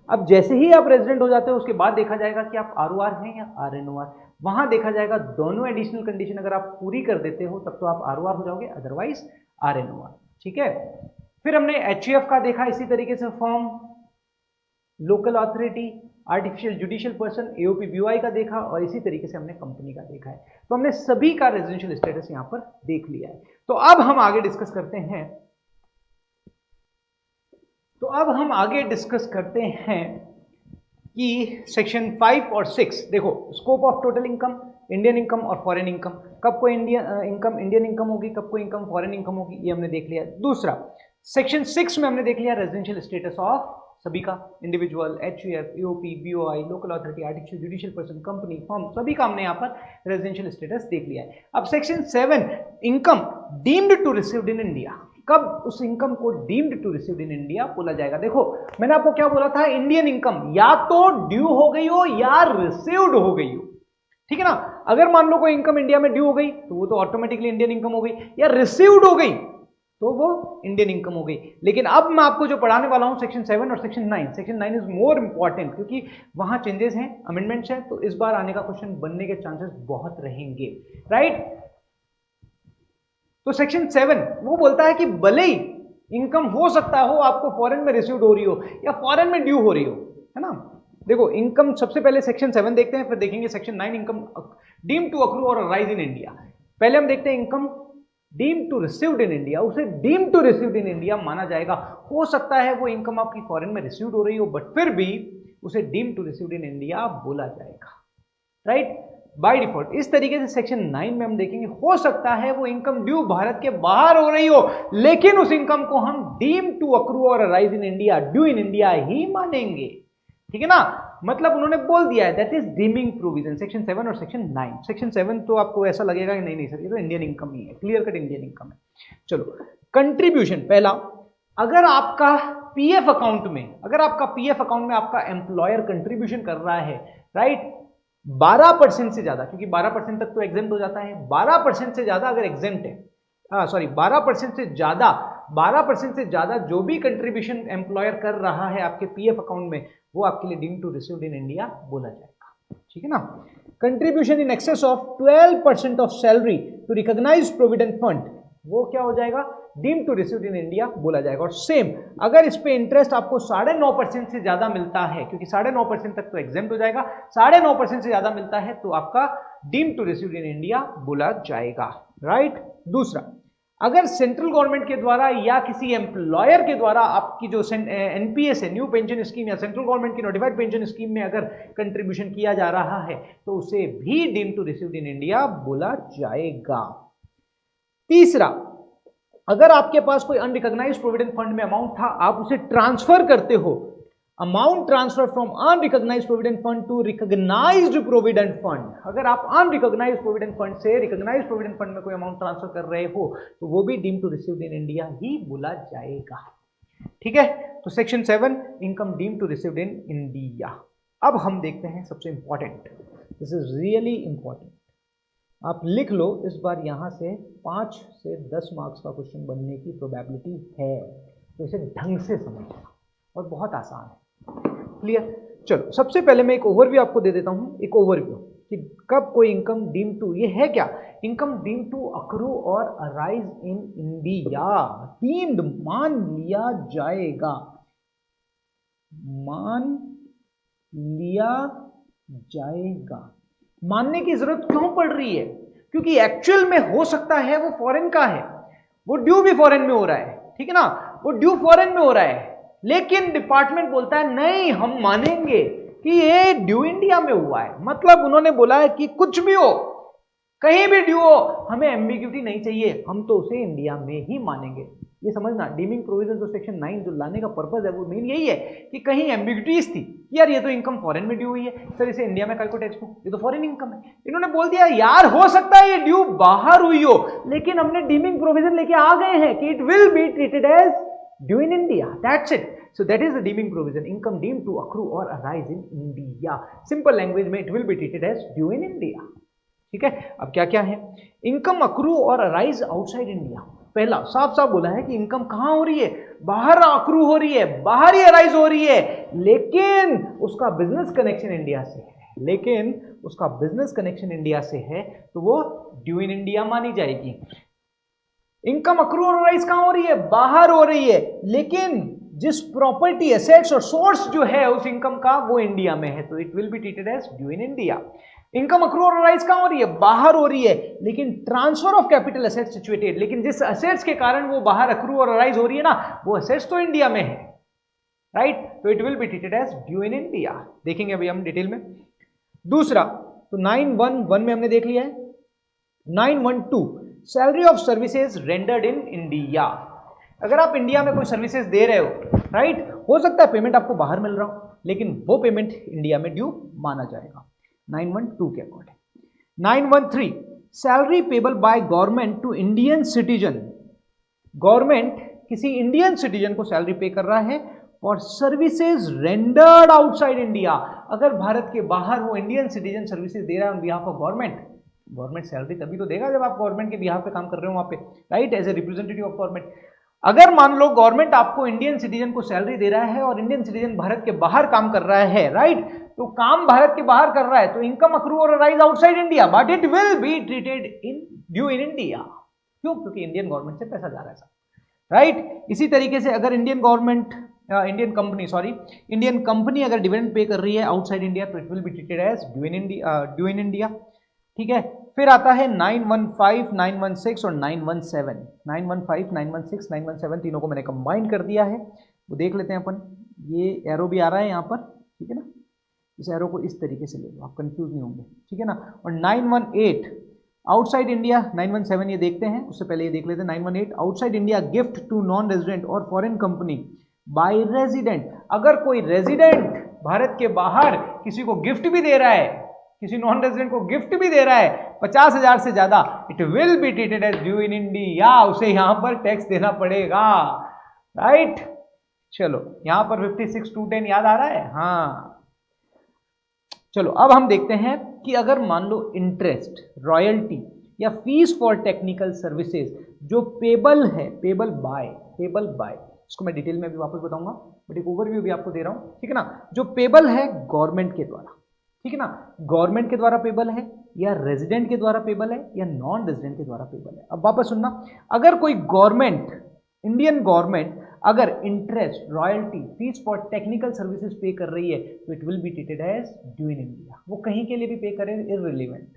अब जैसे ही आप रेजिडेंट हो जाते हो उसके बाद देखा जाएगा कि आप ROR हैं या RNOR, वहां देखा जाएगा दोनों एडिशनल कंडीशन अगर आप पूरी कर देते हो तब तो आप ROR हो जाओगे, अदरवाइज RNOR, ठीक है। फिर हमने HUF का देखा इसी तरीके से form, local authority, artificial judicial person, AOP BOI का देखा, और इसी तरीके से हमने कंपनी का देखा है। तो हमने सभी का रेजिडेंशियल स्टेटस यहां पर देख लिया है। तो अब हम आगे डिस्कस करते हैं कि सेक्शन 5 और 6, देखो scope of total income, Indian income और फॉरेन इनकम, कब को इंडियन इनकम होगी, कब को इनकम फॉरेन इनकम होगी, ये हमने देख लिया। दूसरा सेक्शन 6 में हमने देख लिया रेजिडेंशियल स्टेटस ऑफ सभी का, individual, HUF, AOP, BOI, local authority, artificial judicial person, company, firm, सभी का हमने यहाँ पर रेजिडेंशियल स्टेटस देख लिया है। अब section 7, income deemed to received in India, कब उस इनकम को deemed to received in India बोला जाएगा। देखो मैंने आपको क्या बोला था, इंडियन इनकम या तो ड्यू हो गई हो या रिसीव्ड हो गई हो, ठीक है ना। अगर मान लो कोई इनकम इंडिया में ड्यू हो गई तो वो तो ऑटोमेटिकली इंडियन इनकम हो गई, या रिसीव्ड हो गई तो वो इंडियन इनकम हो गई। लेकिन अब मैं आपको जो पढ़ाने वाला हूं सेक्शन 7 और section 9, section 9 is more important क्योंकि वहां चेंजेस हैं, अमेंडमेंट्स हैं, तो इस बार आने का क्वेश्चन बनने के चांसेस बहुत रहेंगे, राइट। तो सेक्शन 7 वो बोलता है कि भले ही इनकम हो सकता हो आपको फॉरेन में रिसीव्ड हो रही हो या फॉरेन में ड्यू हो रही हो, है ना। देखो इनकम सबसे पहले सेक्शन 7 देखते हैं, फिर देखेंगे section 9 income deem to accrue और राइज इन इंडिया। पहले हम देखते हैं income deem to received in India. उसे deem to received in India माना जाएगा। हो सकता है वो इनकम आपकी फॉरेन में रिसीव्ड हो रही हो, बट फिर भी उसे deem to received in India बोला जाएगा, राइट, बाय डिफॉल्ट। इस तरीके से सेक्शन 9 में हम देखेंगे हो सकता है वो इनकम ड्यू भारत के बाहर हो रही हो, लेकिन उस इनकम को हम डीम टू अक्रू और rise in India, due in India ही मानेंगे, ठीक है ना। मतलब उन्होंने बोल दिया है that is deeming provision, section 7 और सेक्शन 9। सेक्शन 7 तो आपको ऐसा लगेगा कि नहीं नहीं सर ये तो इंडियन इनकम ही है, क्लियर कट इंडियन इनकम है। चलो कंट्रीब्यूशन, पहला अगर आपका पीएफ अकाउंट में, अगर आपका पीएफ अकाउंट में आपका एम्प्लॉयर कंट्रीब्यूशन कर रहा है, राइट, 12% से ज्यादा, क्योंकि 12% तक तो एग्जेम्प्ट हो जाता है, 12% से ज्यादा अगर एग्जेम्प्ट है, सॉरी 12% से ज्यादा, 12% से ज्यादा जो भी कंट्रीब्यूशन एम्प्लॉयर कर रहा है आपके पीएफ अकाउंट में, वो आपके लिए deem to received in India बोला जाएगा, ठीक है ना। Contribution in excess of 12% of salary to recognise provident fund, वो क्या हो जाएगा, deem to received in India बोला जाएगा। और सेम अगर इस पे इंटरेस्ट आपको 9.5% से ज्यादा मिलता है, क्योंकि 9.5% तक तो एग्जेम्प्ट हो जाएगा, 9.5% से ज्यादा मिलता है तो आपका deem to received in India बोला जाएगा, राइट। दूसरा, अगर सेंट्रल गवर्नमेंट के द्वारा या किसी एम्प्लॉयर के द्वारा आपकी जो एनपीएस है, न्यू पेंशन स्कीम, या सेंट्रल गवर्नमेंट की नोटिफाइड पेंशन स्कीम में अगर कंट्रीब्यूशन किया जा रहा है तो उसे भी deem to received in India बोला जाएगा। तीसरा, अगर आपके पास कोई अनरिकॉग्नाइज्ड प्रोविडेंट फंड में अमाउंट था, आप उसे ट्रांसफर करते हो, amount transfer from unrecognised provident fund to recognised provident fund, अगर आप अनरिकॉग्नाइज्ड प्रोविडेंट फंड से रिकॉग्नाइज्ड प्रोविडेंट फंड में कोई अमाउंट ट्रांसफर कर रहे हो तो वो भी deem to received in India ही बोला जाएगा, ठीक है। तो section 7 income deem to received in India. अब हम देखते हैं सबसे important, this is really important, आप लिख लो इस बार यहां से 5 से 10 मार्क्स का क्वेश्चन बनने की प्रोबेबिलिटी है, तो इसे ढंग से समझना और बहुत आसान है, क्लियर। चलो सबसे पहले मैं एक ओवरव्यू आपको दे देता हूं, एक ओवरव्यू कि कब कोई इनकम डीम टू, ये है क्या, इनकम डीम टू अक्रू और अराइज इन इंडिया, डीम्ड मान लिया जाएगा, मान लिया जाएगा। मानने की जरूरत क्यों पड़ रही है, क्योंकि एक्चुअल में हो सकता है वो फॉरेन का है, वो ड्यू भी फॉरेन में हो रहा है, ठीक है ना, वो ड्यू फॉरेन में हो रहा है, लेकिन डिपार्टमेंट बोलता है नहीं हम मानेंगे कि ये ड्यू इंडिया में हुआ है। मतलब उन्होंने बोला है कि कुछ भी हो, कहीं भी ड्यू हो, हमें एम्बिग्यूटी नहीं चाहिए, हम तो उसे इंडिया में ही मानेंगे। ये समझना, डीमिंग प्रोविजन जो सेक्शन 9 जो लाने का पर्पस है वो मेन यही है कि कहीं एम्बिग्यूटीज थी, यार ये तो इनकम फॉरेन में ड्यू हुई है, सर इसे इंडिया में काहे को टैक्स दूं, ये तो फॉरेन इनकम है। इन्होंने बोल दिया यार हो सकता है ये ड्यू बाहर हुई हो, लेकिन हमने डीमिंग प्रोविजन लेके आ गए हैं कि it will be treated as due in India, that's it. So that is the deeming provision, income deemed to accrue or arise in India. Simple language में it will be treated as due in India. ठीक है, अब क्या क्या है, income accrue और arise outside India. पहला साफ साफ बोला है कि इनकम कहां हो रही है, बाहर अक्रू हो रही है, बाहर ही अराइज हो रही है, लेकिन उसका बिजनेस कनेक्शन इंडिया से है, लेकिन उसका बिजनेस कनेक्शन इंडिया से है तो वो ड्यू इन इंडिया मानी जाएगी। इनकम अक्रू और अराइज कहां हो रही है, बाहर हो रही है, लेकिन जिस प्रॉपर्टी एसेट्स और सोर्स जो है उस इनकम का वो इंडिया में है, तो it will be treated as due in India. Income accrue और अराइज कहां हो रही है, बाहर हो रही है, लेकिन transfer of capital assets situated, लेकिन जिस एसेट्स के कारण वो बाहर अक्रू और अराइज हो रही है ना, वो एसेट्स तो इंडिया में है, राइट, तो it will be treated as due in India. देखेंगे अभी हम डिटेल में। दूसरा, तो 911 में हमने देख लिया है। 912 salary of services rendered in India. अगर आप इंडिया में कोई सर्विसेज दे रहे हो, राइट, हो सकता है पेमेंट आपको बाहर मिल रहा हो, लेकिन वो पेमेंट इंडिया में ड्यू माना जाएगा 912 के according. 913 salary payable by government to Indian citizen. Government किसी इंडियन सिटीजन को सैलरी पे कर रहा है और सर्विसेज रेंडर्ड आउटसाइड इंडिया। अगर भारत के बाहर वो इंडियन सिटीजन सर्विसेज दे रहा है on behalf of government, government salary तभी तो देगा जब आप गवर्नमेंट के बिहाफ पे काम कर रहे हो वहां पे, right, as a representative of government. अगर मान लो गवर्नमेंट आपको इंडियन सिटीजन को सैलरी दे रहा है और इंडियन सिटीजन भारत के बाहर काम कर रहा है, राइट, तो काम भारत के बाहर कर रहा है तो इनकम अक्रू और arise outside India, but it will be treated in due in India. क्यों, क्योंकि इंडियन गवर्नमेंट से पैसा जा रहा है। राइट। इसी तरीके से अगर इंडियन कंपनी अगर डिविडेंड पे कर रही है आउटसाइड इंडिया तो it will be treated as due in India. ठीक है, फिर आता है 915, 916 और 917। 915, 916, 917 तीनों को मैंने कंबाइन कर दिया है, वो देख लेते हैं अपन। ये एरो भी आ रहा है यहाँ पर, ठीक है ना, इस एरो को इस तरीके से ले लो, आप कंफ्यूज नहीं होंगे, ठीक है ना। और 918 आउटसाइड इंडिया, 917 ये देखते हैं, उससे पहले ये देख लेते हैं 918 outside India gift to non resident और फॉरेन कंपनी बाय रेजिडेंट। अगर कोई रेजिडेंट भारत के बाहर किसी को गिफ्ट भी दे रहा है, किसी नॉन रेजिडेंट को गिफ्ट भी दे रहा है 50,000 से ज्यादा, it will be treated as due in India, उसे यहां पर टैक्स देना पड़ेगा, राइट। चलो यहां पर 56,210 याद आ रहा है, हाँ। चलो अब हम देखते हैं कि अगर मान लो इंटरेस्ट, रॉयल्टी या फीस फॉर टेक्निकल सर्विसेज जो पेबल है, पेबल बाय, इसको मैं डिटेल में भी वापस बताऊंगा, बट एक ओवरव्यू भी आपको दे रहा हूं, ठीक है ना। जो पेबल है गवर्नमेंट के द्वारा, ठीक है ना, गवर्नमेंट के द्वारा पेबल है या रेजिडेंट के द्वारा पेबल है या नॉन रेजिडेंट के द्वारा पेबल है। अब वापस सुनना, अगर कोई गवर्नमेंट, इंडियन गवर्नमेंट अगर interest, royalty, fees for technical services pay कर रही है तो it will be treated as due in India. वो कहीं के लिए भी पे करे, इररिलेवेंट।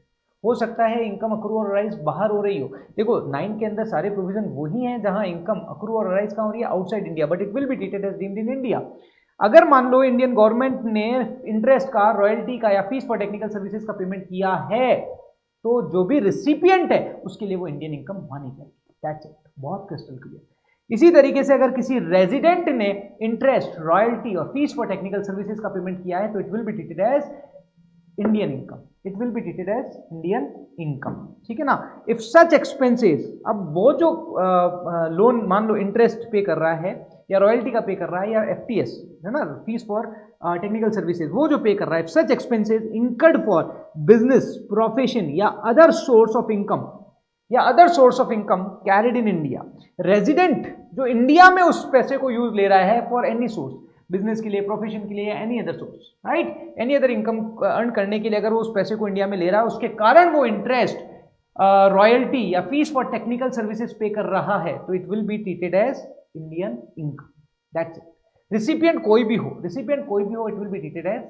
हो सकता है इनकम अक्रू और राइज बाहर हो रही हो, देखो 9 के अंदर सारे प्रोविजन वही हैं जहां इनकम अक्रू और राइज कहां हो रही है, outside India, but it will be treated as deemed in India. अगर मान लो इंडियन गवर्नमेंट ने इंटरेस्ट का, रॉयल्टी का या फीस फॉर टेक्निकल सर्विसेज का पेमेंट किया है तो जो भी रिसिपिएंट है उसके लिए वो इंडियन इनकम मानी जाएगी, दैट्स इट, बहुत क्रिस्टल क्लियर। इसी तरीके से अगर किसी रेजिडेंट ने इंटरेस्ट, रॉयल्टी और फीस फॉर टेक्निकल सर्विसेज का पेमेंट किया है तो it will be treated as Indian income, it will be treated as Indian income, ठीक है ना। इफ सच एक्सपेंसेस, अब वो जो लोन मान लो इंटरेस्ट पे कर रहा है या रॉयल्टी का पे कर रहा है या एफटीएस है ना, फीस फॉर टेक्निकल सर्विसेज, वो जो पे कर रहा है, such expenses incurred for business, profession या other source of income carried in India. Resident जो इंडिया में उस पैसे को यूज ले रहा है फॉर एनी सोर्स, बिजनेस के लिए, प्रोफेशन के लिए या any other source, right, any other income earn करने के लिए अगर वो उस पैसे को इंडिया में ले रहा है, उसके कारण वो इंटरेस्ट, रॉयल्टी या fees for technical services pay कर रहा है तो it will be treated as Indian income, that's it. Recipient कोई भी हो, it will be treated as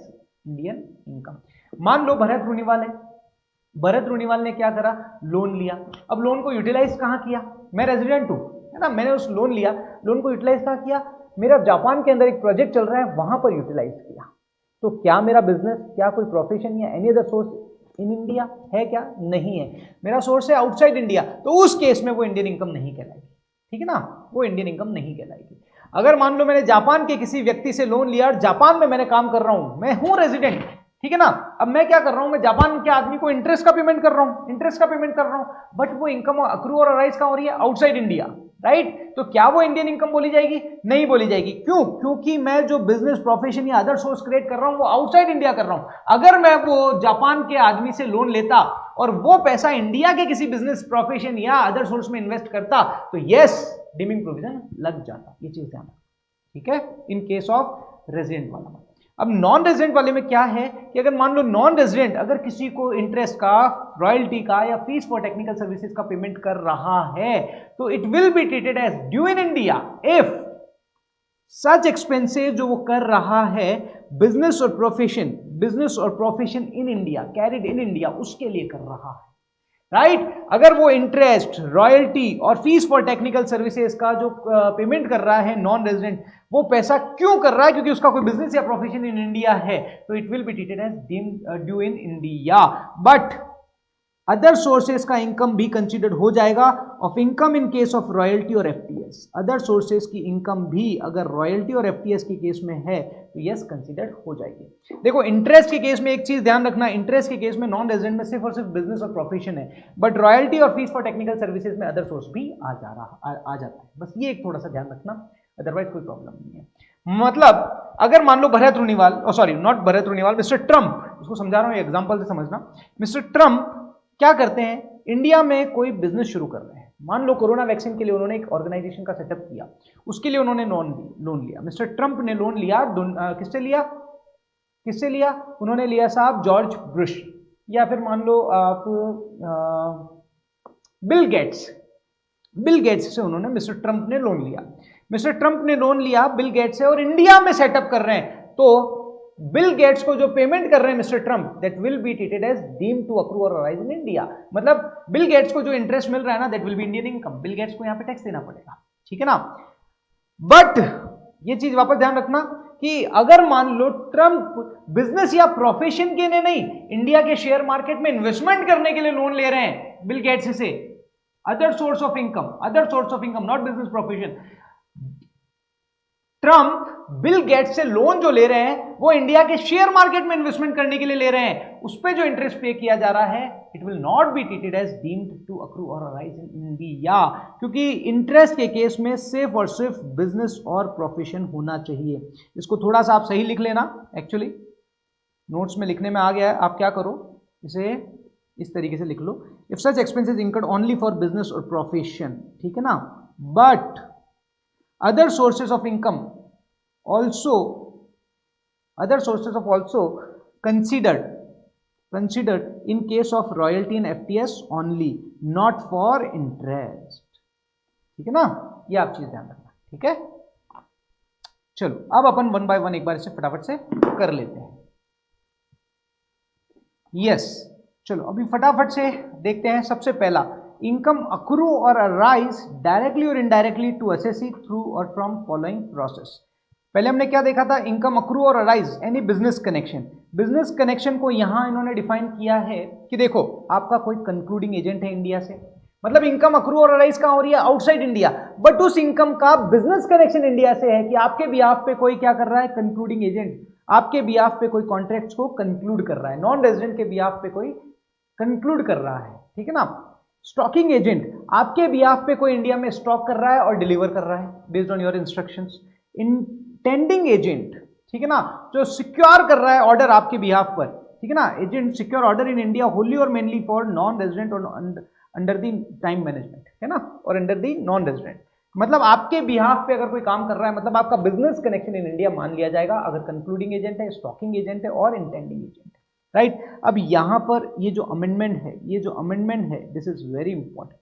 Indian income. मान लो भरत रूनीवाल है, भरत रूनीवाल ने क्या करा, लोन लिया। अब लोन को यूटिलाइज कहां किया, मैं रेजिडेंट हूं, है ना, मैंने उस लोन लिया, लोन को यूटिलाइज कहां किया, मेरा जापान के अंदर एक प्रोजेक्ट चल रहा है वहां पर यूटिलाइज किया। तो क्या मेरा बिजनेस, क्या कोई प्रोफेशन या एनी अदर सोर्स इन इंडिया है क्या, नहीं है, मेरा सोर्स है आउटसाइड इंडिया, तो उस केस में वो इंडियन इनकम नहीं कहलाएगी, ठीक है ना, वो इंडियन इनकम नहीं कहलाएगी। अगर मान लो मैंने जापान के किसी व्यक्ति से लोन लिया और जापान में मैंने काम कर रहा हूं, मैं हूं रेजिडेंट, ठीक है ना, अब मैं क्या कर रहा हूं, मैं जापान के आदमी को इंटरेस्ट का पेमेंट कर रहा हूं, बट वो इनकम अक्रू और राइज कहां हो रही है, आउटसाइड इंडिया, राइट। तो क्या वो इंडियन इनकम बोली जाएगी, नहीं बोली जाएगी, क्यों, क्योंकि मैं जो बिजनेस, प्रोफेशन या अदर सोर्स क्रिएट कर रहा हूं वो आउटसाइड इंडिया कर रहा हूं। अगर मैं वो जापान के आदमी से लोन लेता और वो पैसा इंडिया के किसी बिजनेस, प्रोफेशन या अदर सोर्स में इन्वेस्ट करता तो यस, डीमिंग प्रोविजन लग जाता, ये चीज ध्यान रखना, ठीक है, इन केस ऑफ रेजिडेंट वाला। अब नॉन रेजिडेंट वाले में क्या है कि अगर मान लो नॉन रेजिडेंट अगर किसी को इंटरेस्ट का, रॉयल्टी का या फीस फॉर टेक्निकल सर्विसेज का पेमेंट कर रहा है तो it will be treated as due in India if such expenses जो वो कर रहा है बिजनेस और profession in India, carried in India, उसके लिए कर रहा है, राइट। अगर वो इंटरेस्ट, रॉयल्टी और फीस फॉर टेक्निकल सर्विसेज का जो पेमेंट कर रहा है नॉन रेजिडेंट, वो पैसा क्यों कर रहा है, क्योंकि उसका कोई बिजनेस या प्रोफेशन इन इंडिया है, तो it will be treated as due in India. But other sources का इनकम भी कंसिडर्ड हो जाएगा of income in case of royalty और एफटीएस। अदर सोर्सेज की इनकम भी अगर रॉयल्टी और एफटीएस के केस में है तो यस कंसिडर्ड हो जाएगी। देखो इंटरेस्ट के केस में एक चीज ध्यान रखना, इंटरेस्ट के केस में नॉन रेजिडेंट में सिर्फ और सिर्फ बिजनेस और प्रोफेशन है, बट रॉयल्टी और फीस फॉर टेक्निकल सर्विसेज में अदर सोर्स भी आ जाता है, बस ये एक थोड़ा सा ध्यान रखना, अदरवाइज कोई प्रॉब्लम नहीं है। मतलब अगर मान लो Bharat Runiwal, sorry not Bharat Runiwal, mister Trump, इसको समझा रहा हूं एग्जांपल से समझना, मिस्टर ट्रंप क्या करते हैं, इंडिया में कोई बिजनेस शुरू कर रहे हैं, मान लो कोरोना वैक्सीन के लिए उन्होंने एक ऑर्गेनाइजेशन का सेटअप किया, उसके लिए उन्होंने लोन लिया, मिस्टर ट्रंप ने लोन लिया, किससे लिया, उन्होंने लिया साहब जॉर्ज बुश, या फिर मान लो आप बिल गेट्स, बिल गेट्स से उन्होंने, मिस्टर ट्रंप ने लोन लिया। मिस्टर ट्रंप ने लोन लिया बिल गेट्स से और इंडिया में सेटअप कर रहे हैं, तो बिल गेट्स को जो पेमेंट कर रहे हैं mister Trump, that will be treated as deemed to accrue और अराइज इन इंडिया। मतलब बिल गेट्स को जो इंटरेस्ट मिल रहा है ना, that will be Indian income. Bill Gates को यहां पे टैक्स देना पड़ेगा, ठीक है ना। बट ये चीज वापस ध्यान रखना कि अगर मान लो ट्रंप बिजनेस या प्रोफेशन के लिए नहीं, इंडिया के शेयर मार्केट में इन्वेस्टमेंट करने के लिए लोन ले रहे हैं बिल गेट्स से, other source of income, not business profession. Trump Bill Gates से लोन जो ले रहे हैं वो इंडिया के शेयर मार्केट में इन्वेस्टमेंट करने के लिए ले रहे हैं, उस पे जो इंटरेस्ट पे किया जा रहा है, it will not be treated as deemed to accrue और अराइज इन इंडिया, क्योंकि इंटरेस्ट के केस में सिर्फ और सिर्फ बिजनेस और प्रोफेशन होना चाहिए। इसको थोड़ा सा आप सही लिख लेना, एक्चुअली नोट्स में लिखने में आ गया है। आप क्या करो, इसे इस तरीके से लिख लो, if such expenses incurred only for business और प्रोफेशन, ठीक है ना, but other sources of income also considered in case of royalty and FTS only, not for interest, ठीक है ना। ये आप चीज ध्यान रखना, ठीक है। चलो अब अपन वन बाय वन एक बार इसे फटाफट से कर लेते हैं। यस, चलो अभी फटाफट से देखते हैं। सबसे पहला, इनकम अक्रू और अराइज डायरेक्टली और इनडायरेक्टली टू एसएससी थ्रू और फ्रॉम फॉलोइंग प्रोसेस। पहले हमने क्या देखा था, इनकम अक्रू और arise any business connection. Business connection को यहां इन्होंने डिफाइन किया है कि देखो आपका कोई कंक्लूडिंग एजेंट है इंडिया से, मतलब इनकम अक्रू और अराइज कहां हो रही है, आउटसाइड इंडिया, बट उस इनकम का बिजनेस कनेक्शन इंडिया से है कि आपके बिहाफ पे कोई क्या कर रहा है, कंक्लूडिंग एजेंट आपके बिहाफ पे कोई कॉन्ट्रैक्ट्स को कंक्लूड कर रहा है, नॉन रेजिडेंट के बिहाफ पे कोई कंक्लूड कर रहा है, ठीक है ना। स्टॉकिंग एजेंट आपके बिहाफ पे कोई इंडिया में स्टॉक कर रहा है और डिलीवर कर रहा है based on your instructions. Intending agent, ठीक है ना, जो सिक्योर कर रहा है ऑर्डर आपके बिहाफ पर, ठीक है ना। Agent secure order in India Holi और मेनली फॉर नॉन रेजिडेंट और अंडर द टाइम मैनेजमेंट, है ना, और अंडर द नॉन रेजिडेंट। मतलब आपके बिहाफ पे अगर कोई काम कर रहा है, मतलब आपका बिजनेस कनेक्शन इन इंडिया मान लिया जाएगा अगर कंक्लूडिंग एजेंट है, स्टॉकिंग एजेंट है और इंटेंडिंग एजेंट है, राइट। अब यहां पर ये जो अमेंडमेंट है, this is very important,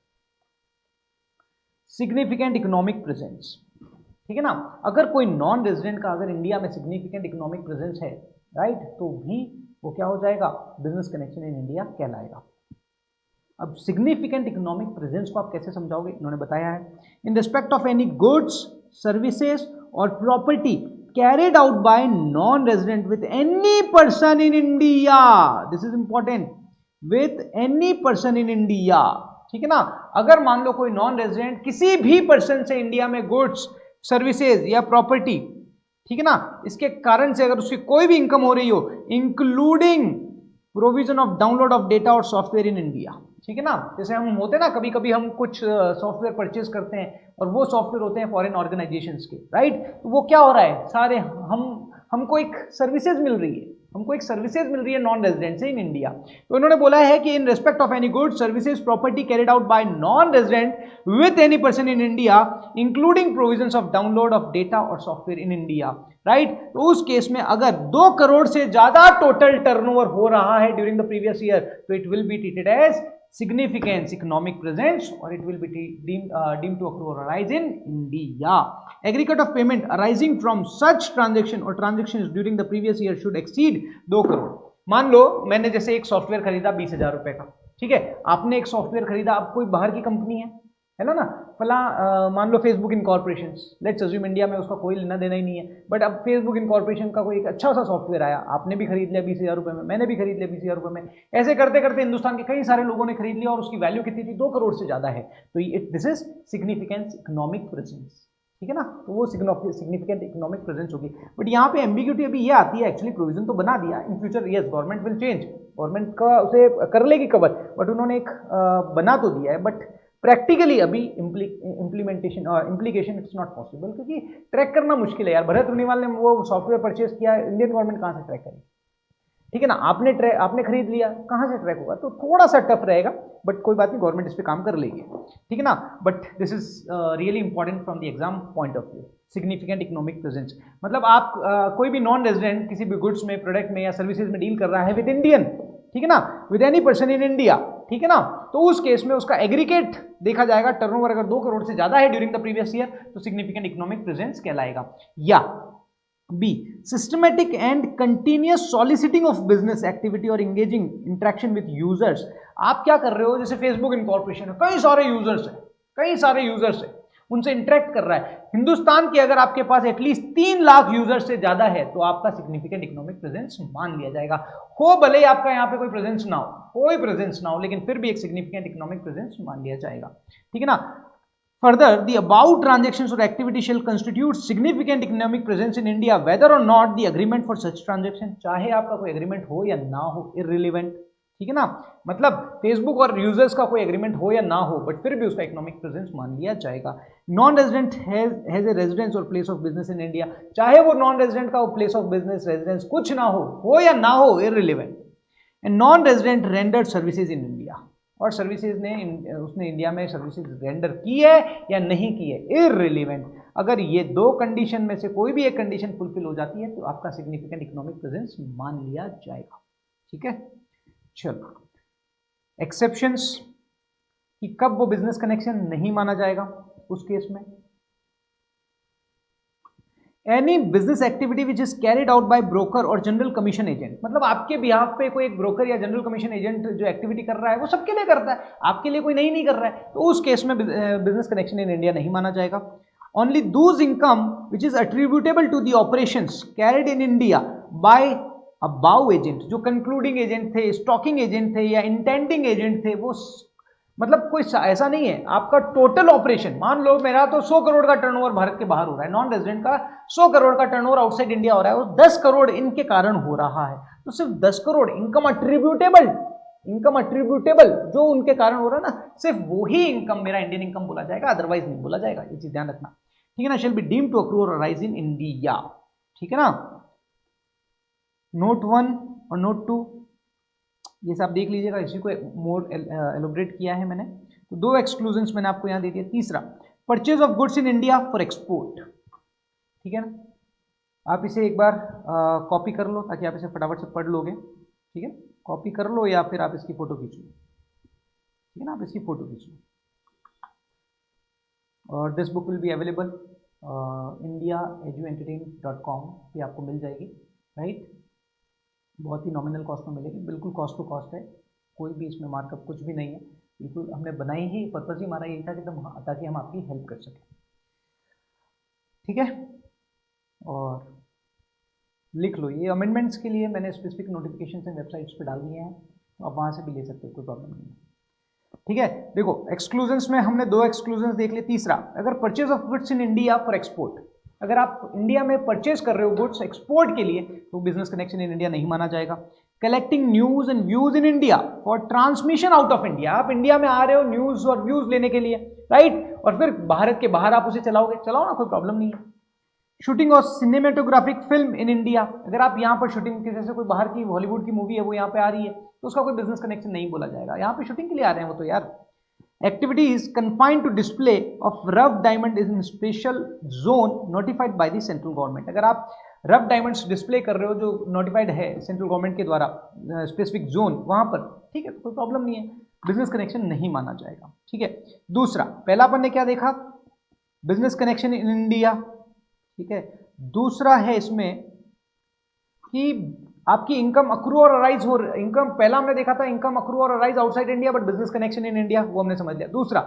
significant economic presence, ठीक है ना। अगर कोई नॉन रेजिडेंट का अगर इंडिया में सिग्निफिकेंट इकोनॉमिक प्रेजेंस है, राइट, तो भी वो क्या हो जाएगा, बिजनेस कनेक्शन इन इंडिया कहलाएगा। अब सिग्निफिकेंट इकोनॉमिक प्रेजेंस को आप कैसे समझाओगे, इन्होंने बताया है, in respect of any goods, services और property carried out by non-resident with any person in India, this is important, with any person in India, ठीक है ना। अगर मान लो कोई नॉन रेजिडेंट किसी भी पर्सन से इंडिया में गुड्स, सर्विसेज या प्रॉपर्टी, ठीक है ना, इसके कारण से अगर उसकी कोई भी इनकम हो रही हो, including provision of download of data और सॉफ्टवेयर इन इंडिया, ठीक है ना। जैसे हम होते हैं ना, कभी कभी हम कुछ सॉफ्टवेयर परचेज करते हैं और वो सॉफ्टवेयर होते हैं फॉरेन ऑर्गेनाइजेशंस के, राइट। तो वो क्या हो रहा है, सारे हमको एक सर्विसेज मिल रही है, नॉन रेजिडेंट से इन इंडिया। तो इन्होंने बोला है कि in respect of any good, services, property carried out by non resident with any person in India including provisions of download of data और सॉफ्टवेयर इन इंडिया, राइट। तो उस case में अगर 2 करोड़ से ज्यादा टोटल टर्नओवर हो रहा है ड्यूरिंग द प्रीवियस ईयर, तो it will be treated as significant economic presence or it will be deemed to accrue or arise in India. Aggregate of payment arising from such transaction or transactions during the previous year should exceed 2 crore. मान लो मैंने जैसे एक software खरीदा 20,000 रुपए का, ठीक है, आपने एक सॉफ्टवेयर खरीदा, अब कोई बाहर की कंपनी है ना, फला मान लो Facebook incorporation, let's assume India में उसका कोई लेना देना ही नहीं है, बट अब फेसबुक इनकॉर्पोरेशन का कोई एक अच्छा सा सॉफ्टवेयर आया, आपने भी खरीद लिया 20,000 रुपए में, मैंने भी खरीद लिया 20,000 रुपए में, ऐसे करते करते हिंदुस्तान के कई सारे लोगों ने खरीद लिया और उसकी वैल्यू कितनी थी, 2 करोड़ से ज्यादा है। तो this is significant economic presence, ठीक है ना। तो वो सिग्निफिकेंट इकोनॉमिक प्रेजेंस होगी। बट यहाँ पे एम्बिग्यूटी अभी ये आती है, एक्चुअली प्रोविजन तो बना दिया, in future yes government will change, government का उसे कर लेगी कवर, बट उन्होंने एक बना तो दिया है, बट प्रैक्टिकली अभी इम्प्लीकेशन इट्स नॉट पॉसिबल, क्योंकि ट्रैक करना मुश्किल है यार। भरत रूनीवाल ने वो सॉफ्टवेयर परचेज किया, इंडियन गवर्नमेंट कहाँ से ट्रैक करेगी, ठीक है ना। आपने खरीद लिया, कहाँ से ट्रैक होगा, तो थोड़ा सा टफ रहेगा, बट कोई बात नहीं, गवर्नमेंट इस पर काम कर लेगी, ठीक है ना। But this is really important from the exam point of view, significant economic presence, मतलब आप कोई भी नॉन रेजिडेंट किसी भी गुड्स में, प्रोडक्ट में या सर्विसेज में डील कर रहा है विद इंडियन, ठीक है ना, with any person in India, ठीक है ना, तो उस केस में उसका एग्रीगेट देखा जाएगा, टर्नओवर अगर 2 करोड़ से ज्यादा है ड्यूरिंग द प्रीवियस ईयर तो सिग्निफिकेंट इकोनॉमिक प्रेजेंस कहलाएगा। या B, systematic and continuous soliciting of business activity और इंगेजिंग इंटरेक्शन विद यूजर्स। आप क्या कर रहे हो, जैसे फेसबुक इनकॉर्पोरेशन है, कई सारे यूजर्स है, उनसे इंटरेक्ट कर रहा है। हिंदुस्तान के अगर आपके पास एटलीस्ट 3 लाख यूजर से ज्यादा है तो आपका सिग्निफिकेंट इकोनॉमिक प्रेजेंस मान लिया जाएगा। हो भले ही आपका यहाँ पे कोई प्रेजेंस ना हो, लेकिन फिर भी एक सिग्निफिकेंट इकोनॉमिक प्रेजेंस मान लिया जाएगा। ठीक है ना। Further, the above transactions or activity shall constitute significant economic presence in India, whether or not the agreement for such transaction, चाहे आपका कोई एग्रीमेंट हो या ना हो, irrelevant। ठीक है ना, मतलब फेसबुक और यूजर्स का कोई एग्रीमेंट हो या ना हो, बट फिर भी उसका इकोनॉमिक प्रेजेंस मान लिया जाएगा। Non resident has a residence और place of business in India, चाहे वो नॉन रेजिडेंट का प्लेस ऑफ बिजनेस रेजिडेंस कुछ ना हो या ना हो, irrelevant। And non resident rendered services in India, और सर्विसेज ने उसने इंडिया में सर्विसेज रेंडर की है या नहीं की है, इररिलेवेंट। अगर ये 2 कंडीशन में से कोई भी एक कंडीशन फुलफिल हो जाती है तो आपका सिग्निफिकेंट इकोनॉमिक प्रेजेंस मान लिया जाएगा। ठीक है, चलो एक्सेप्शंस कि कब वो बिजनेस कनेक्शन नहीं माना जाएगा उस केस में। Any business activity which is carried out by broker और जनरल कमीशन एजेंट, मतलब आपके बिहाफ पे कोई एक ब्रोकर या जनरल कमीशन एजेंट जो एक्टिविटी कर रहा है वो सबके लिए करता है, आपके लिए कोई नहीं कर रहा है, तो उस केस में बिजनेस कनेक्शन इन इंडिया नहीं माना जाएगा। Only those income which is attributable to the operations carried in India by about agent, जो कंक्लूडिंग एजेंट थे, स्टॉकिंग एजेंट थे या इंटेंडिंग एजेंट थे, वो मतलब कोई ऐसा नहीं है, आपका टोटल ऑपरेशन, मान लो मेरा तो 100 करोड़ का टर्नओवर भारत के बाहर हो रहा है, नॉन रेजिडेंट का 100 करोड़ का टर्नओवर आउटसाइड इंडिया हो रहा है, वो 10 करोड़ इनके कारण हो रहा है, तो सिर्फ 10 करोड़ इनकम अट्रीब्यूटेबल जो उनके कारण हो रहा है ना, सिर्फ वही इनकम मेरा इंडियन इनकम बोला जाएगा, अदरवाइज नहीं बोला जाएगा, ये चीज ध्यान रखना। ठीक है ना, shall be deemed to accrue और राइज इन इंडिया। ठीक है ना, नोट 1 और नोट 2 ये सब देख लीजिएगा, इसी को मोर एलोबरेट किया है मैंने। तो 2 एक्सक्लूजन्स मैंने आपको यहाँ दे दिया। तीसरा, purchase of goods in India for export. ठीक है ना, आप इसे एक बार कॉपी कर लो ताकि आप इसे फटाफट से पढ़ लोगे। ठीक है, कॉपी कर लो या फिर आप इसकी फोटो खींच लो। ठीक है ना, आप इसकी फोटो खींच लो। और this book will be available indiaeduentertain.com पे आपको मिल जाएगी, राइट। बहुत ही नॉमिनल कॉस्ट में मिलेगी, बिल्कुल कॉस्ट टू कॉस्ट है, कोई भी इसमें मार्कअप कुछ भी नहीं है, बिल्कुल हमने बनाई ही, पर्पस ही हमारा यही था कि ताकि हम आपकी हेल्प कर सकें। ठीक है, और लिख लो, ये अमेंडमेंट्स के लिए मैंने स्पेसिफिक नोटिफिकेशन वेबसाइट्स पे डाल दिए हैं, तो आप वहाँ से भी ले सकते हो, कोई प्रॉब्लम नहीं है। ठीक है, देखो एक्सक्लूजन्स में हमने 2 एक्सक्लूजन्स देख लिए। तीसरा, अगर purchase of goods in India for export, अगर आप इंडिया में परचेज कर रहे हो गुड्स एक्सपोर्ट के लिए तो बिजनेस कनेक्शन इन इंडिया नहीं माना जाएगा। Collecting news and views in India for transmission out of India, आप इंडिया में आ रहे हो न्यूज और व्यूज लेने के लिए, राइट, और फिर भारत के बाहर आप उसे चलाओगे, चलाओ ना, कोई प्रॉब्लम नहीं है। Shooting of cinematographic film in India, अगर आप यहाँ पर शूटिंग के, जैसे कोई बाहर की हॉलीवुड की मूवी है वो यहाँ पे आ रही है तो उसका कोई बिजनेस कनेक्शन नहीं बोला जाएगा, यहाँ पे शूटिंग के लिए आ रहे हैं वो तो यार। Activity is confined to display of rough diamond is in special zone notified by the central government, अगर आप रफ डायमंड्स डिस्प्ले कर रहे हो जो नोटिफाइड है सेंट्रल गवर्नमेंट के द्वारा स्पेसिफिक जोन वहां पर, ठीक है, तो कोई प्रॉब्लम नहीं है, बिजनेस कनेक्शन नहीं माना जाएगा। ठीक है, दूसरा, पहला अपन ने क्या देखा, बिजनेस कनेक्शन इन इंडिया। ठीक है, दूसरा है इसमें कि आपकी इनकम अक्रू और अराइज हो, इनकम पहला हमने देखा था इनकम अक्रू और arise outside India but business connection in India, वो हमने समझ लिया। दूसरा,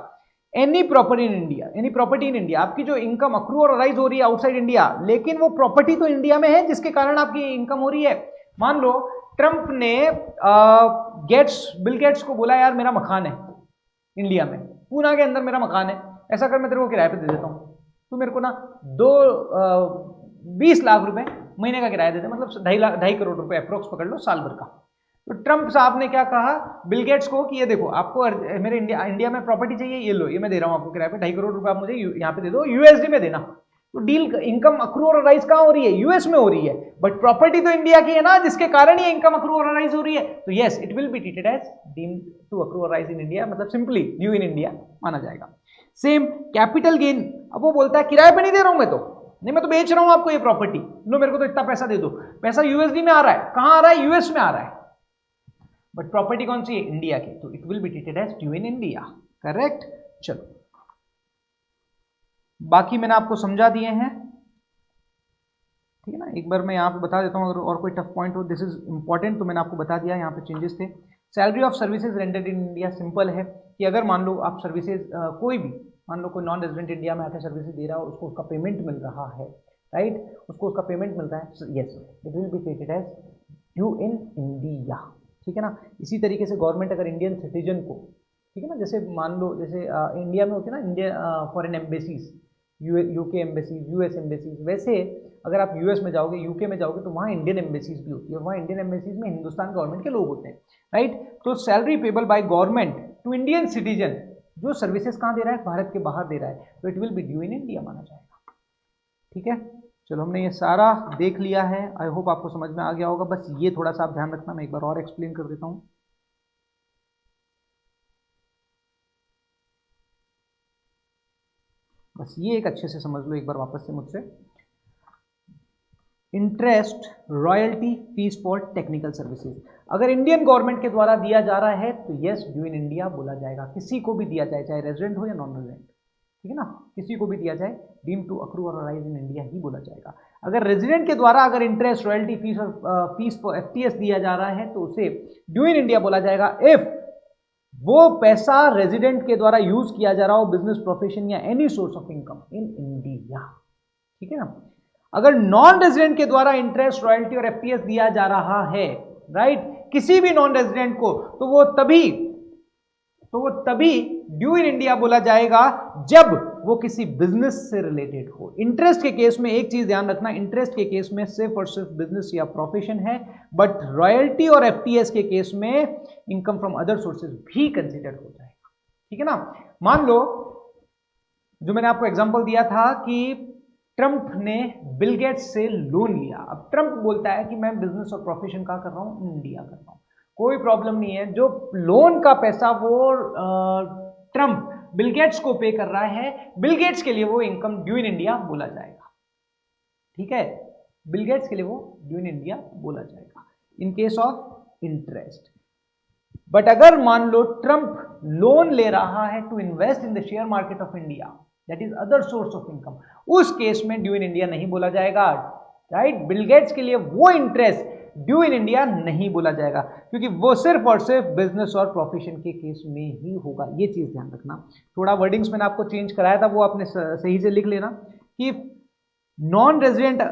any property in India, any property in India, आपकी जो इनकम अक्रू और अराइज हो रही है आउटसाइड इंडिया, लेकिन वो प्रॉपर्टी तो इंडिया में है जिसके कारण आपकी इनकम हो रही है। मान लो ट्रंप ने बिल गेट्स को बोला यार मेरा मकान है इंडिया में, पूना के अंदर मेरा मकान है, ऐसा कर मैं तेरे को किराए पे दे देता हूँ, तो मेरे को ना 20 लाख रुपए महीने का किराया देते, मतलब 2.5 करोड़ रुपए अप्रोक्स पकड़ लो साल भर का। तो ट्रंप साहब ने क्या कहा बिल गेट्स को कि ये देखो आपको मेरे इंडिया में प्रॉपर्टी चाहिए, ये लो, ये मैं दे रहा हूँ आपको किराए पे, 2.5 करोड़ रुपए आप मुझे यहाँ पे दे दो, यूएसडी में देना। तो डील इनकम अक्रू और राइज कहाँ हो रही है, यूएस में हो रही है, बट प्रॉपर्टी तो इंडिया की है ना, जिसके कारण ये इनकम अक्रू और राइज हो रही है। तो yes, it will be treated as deemed to accrue और राइज इन इंडिया, मतलब सिंपली न्यू इन इंडिया माना जाएगा। सेम कैपिटल गेन, अब वो बोलता है किराए पे नहीं दे रहा हूं मैं, तो नहीं, मैं तो बेच रहा हूं आपको ये प्रॉपर्टी, लो मेरे को तो इतना पैसा दे दो, पैसा यूएसडी में आ रहा है, कहां आ रहा है, यूएस में आ रहा है, बट प्रॉपर्टी कौन सी है? इंडिया की, तो it will be treated as due in India. Correct. चलो, बाकी मैंने आपको समझा दिए हैं, ठीक है ना। एक बार मैं यहाँ पे बता देता हूँ, अगर और कोई टफ पॉइंट हो, दिस इज इंपॉर्टेंट, तो मैंने आपको बता दिया। यहाँ पे चेंजेस थे। Salary of services rendered in India, simple है कि अगर मान लो आप सर्विसेज कोई भी, मान लो कोई नॉन रेजिडेंट इंडिया में आकर सर्विसेज दे रहा हो, उसको उसका पेमेंट मिल रहा है, राइट, उसको उसका पेमेंट मिल रहा है, yes, it will be treated as due in India, ठीक है ना। इसी तरीके से गवर्नमेंट अगर इंडियन सिटीजन को, ठीक है ना, जैसे मान लो जैसे इंडिया में होती है ना India foreign embassies, UK embassies, US embassies, वैसे अगर आप यूएस में जाओगे, यूके में जाओगे, तो वहाँ इंडियन एम्बेसीज भी होती है, वहाँ इंडियन एम्बेसीज में हिंदुस्तान गवर्नमेंट के लोग होते हैं, राइट। तो salary payable by government to Indian citizen, जो सर्विसेज कहाँ दे रहा है? भारत के बाहर दे रहा है, तो it will be due in India माना जाएगा, ठीक है। चलो, हमने ये सारा देख लिया है, आई होप आपको समझ में आ गया होगा। बस ये थोड़ा सा आप ध्यान रखना, मैं एक बार और एक्सप्लेन कर देता हूँ। बस ये एक अच्छे से समझ लो एक बार वापस से मुझसे। Interest, royalty, fees for technical services अगर इंडियन गवर्नमेंट के द्वारा दिया जा रहा है तो यस, ड्यू इन इंडिया बोला जाएगा। किसी को भी दिया जाए, चाहे रेजिडेंट हो या नॉन रेजिडेंट, ठीक है ना, किसी को भी दिया जाए, डीम टू अक्रू और अराइज इन इंडिया ही बोला जाएगा। अगर रेजिडेंट के द्वारा अगर इंटरेस्ट, रॉयल्टी, फीस और फीस फॉर एफटीएस दिया जा रहा है तो उसे ड्यू इन इंडिया बोला जाएगा इफ वो पैसा रेजिडेंट के द्वारा यूज किया जा रहा हो बिजनेस, प्रोफेशन या any source of income in India, ठीक है ना। अगर नॉन रेजिडेंट के द्वारा इंटरेस्ट, रॉयल्टी और एफटीएस दिया जा रहा है, राइट, किसी भी नॉन रेजिडेंट को, तो वो तभी ड्यू इन इंडिया बोला जाएगा जब वो किसी बिजनेस से रिलेटेड हो। इंटरेस्ट के केस में एक चीज ध्यान रखना, इंटरेस्ट के केस में सिर्फ और सिर्फ बिजनेस या प्रोफेशन है, बट रॉयल्टी और एफटीएस के केस में इनकम फ्रॉम अदर सोर्सेज भी कंसिडर हो जाएगा, ठीक है ना। मान लो जो मैंने आपको एग्जांपल दिया था कि ट्रंप ने बिल गेट्स से लोन लिया। अब ट्रंप बोलता है कि मैं बिजनेस और प्रोफेशन का कर रहा हूं, इंडिया कर रहा हूं, कोई प्रॉब्लम नहीं है। जो लोन का पैसा वो ट्रंप बिल गेट्स को पे कर रहा है, बिल गेट्स के लिए वो इनकम ड्यू इन इंडिया बोला जाएगा, ठीक है। बिल गेट्स के लिए वो ड्यू इन इंडिया बोला जाएगा in case of interest. But अगर मान लो ट्रंप लोन ले रहा है to invest in the share market of India, that is other source of income, उस केस में ड्यू इन इंडिया नहीं बोला जाएगा, राइट। बिल गेट्स के लिए वो इंटरेस्ट ड्यू इन इंडिया नहीं बोला जाएगा, क्योंकि वो सिर्फ और सिर्फ बिजनेस और प्रोफेशन के केस में ही होगा। ये चीज ध्यान रखना। थोड़ा वर्डिंग्स मैंने आपको चेंज कराया था, वो आपने सही से लिख लेना कि नॉन रेजिडेंट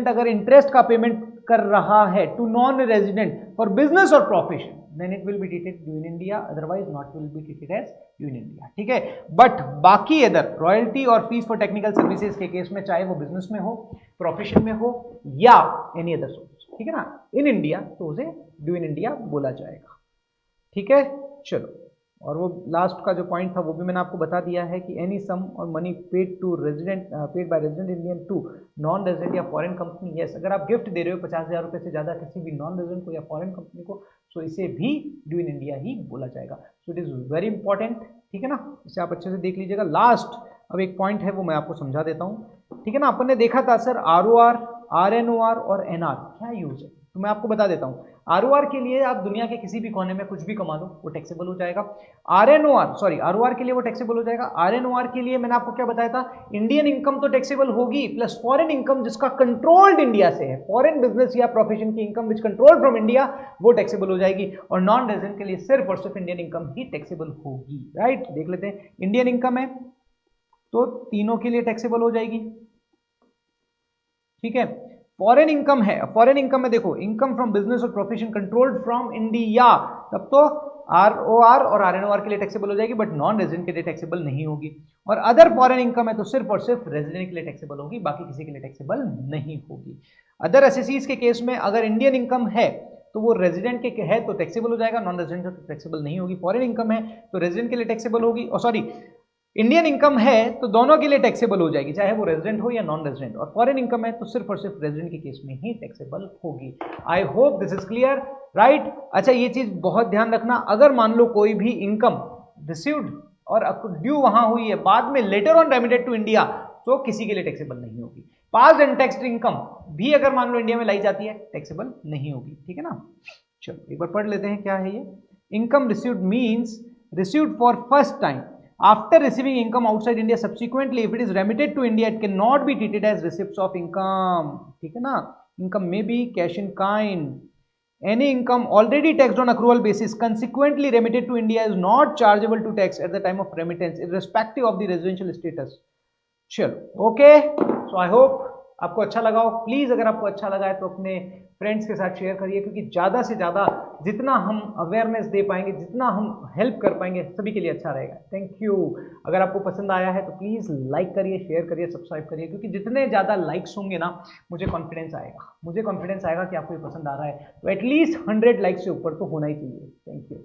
अगर इंटरेस्ट का पेमेंट कर रहा है to non resident for business और profession, then it will be treated due in India, otherwise not will be treated as due in India, ठीक है। बट बाकी अदर रॉयल्टी और फीस फॉर टेक्निकल सर्विसेज के case में, चाहे वो business में हो, प्रोफेशन में हो या एनी अदर सोर्स, ठीक है ना, इन इंडिया, तो उसे ड्यू इन इंडिया बोला जाएगा, ठीक है। चलो, और वो लास्ट का जो पॉइंट था वो भी मैंने आपको बता दिया है कि एनी सम और money paid to resident, paid by resident Indian to non resident या फॉरेन कंपनी, यस, अगर आप गिफ्ट दे रहे हो 50,000 रुपये से ज़्यादा किसी भी नॉन रेजिडेंट को या फॉरेन कंपनी को, सो इसे भी ड्यू इन इंडिया ही बोला जाएगा। So it is very important, ठीक है ना, इसे आप अच्छे से देख लीजिएगा। लास्ट अब एक पॉइंट है वो मैं आपको समझा देता हूँ, ठीक है ना। अपन ने देखा था सर ROR, RNOR और NR क्या यूज है, तो मैं आपको बता देता हूँ। ROR के लिए आप दुनिया के किसी भी कोने में कुछ भी कमा लो, वो टैक्सेबल हो जाएगा। ROR के लिए वो टैक्सेबल हो जाएगा। RNOR के लिए मैंने आपको क्या बताया था, इंडियन इनकम तो टैक्सेबल होगी, प्लस फॉरेन इनकम जिसका कंट्रोल्ड इंडिया से है, फॉरेन बिजनेस या प्रोफेशन की income which control from India, वो टैक्सेबल हो जाएगी। और नॉन रेजिडेंट के लिए सिर्फ और सिर्फ इंडियन इनकम ही टैक्सेबल होगी, राइट। देख लेते हैं, इंडियन इनकम है तो तीनों के लिए टैक्सेबल हो जाएगी, ठीक है। फॉरेन इनकम है, फॉरेन इनकम में देखो, इनकम फ्रॉम बिजनेस और प्रोफेशन कंट्रोल्ड फ्रॉम इंडिया, तब तो ROR और RNOR के लिए टैक्सेबल हो जाएगी, बट नॉन रेजिडेंट के लिए टैक्सेबल नहीं होगी। और अदर फॉरेन इनकम है तो सिर्फ और सिर्फ रेजिडेंट के लिए टैक्सेबल होगी, बाकी किसी के लिए टैक्सेबल नहीं होगी। अदर एसएससीज के केस में अगर इंडियन इनकम है तो वो रेजिडेंट के है तो टैक्सेबल हो जाएगा, नॉन रेजिडेंट तो टैक्सेबल नहीं होगी। फॉरेन इनकम है तो रेजिडेंट के लिए टैक्सेबल होगी, और सॉरी, इंडियन इनकम है तो दोनों के लिए टैक्सेबल हो जाएगी, चाहे वो रेजिडेंट हो या नॉन रेजिडेंट। और फॉरेन इनकम है तो सिर्फ और सिर्फ रेजिडेंट के केस में ही टैक्सेबल होगी। I hope this is clear, right. अच्छा, ये चीज बहुत ध्यान रखना, अगर मान लो कोई भी इनकम रिसीव्ड और ड्यू वहां हुई है, बाद में later on remitted to India, तो किसी के लिए टैक्सेबल नहीं होगी। पास्ट एंड टैक्स्ड इनकम भी अगर मान लो इंडिया में लाई जाती है, टैक्सेबल नहीं होगी, ठीक है ना। चलो एक बार पढ़ लेते हैं क्या है ये। Income received means received for first time after receiving income outside India subsequently if it is remitted to India it can not be treated as receipts of income. ठीक है ना, income may be cash in kind. Any income already taxed on accrual basis consequently remitted to India is not chargeable to tax at the time of remittance irrespective of the residential status। चलो okay, so I hope आपको अच्छा लगा हो। Please अगर आपको अच्छा लगा है तो अपने फ्रेंड्स के साथ शेयर करिए, क्योंकि ज़्यादा से ज़्यादा जितना हम अवेयरनेस दे पाएंगे, जितना हम हेल्प कर पाएंगे, सभी के लिए अच्छा रहेगा। Thank you. अगर आपको पसंद आया है तो प्लीज़ लाइक करिए, शेयर करिए, सब्सक्राइब करिए, क्योंकि जितने ज़्यादा लाइक्स होंगे ना मुझे कॉन्फिडेंस आएगा कि आपको ये पसंद आ रहा है। तो एटलीस्ट 100 लाइक्स से ऊपर तो होना ही चाहिए। Thank you.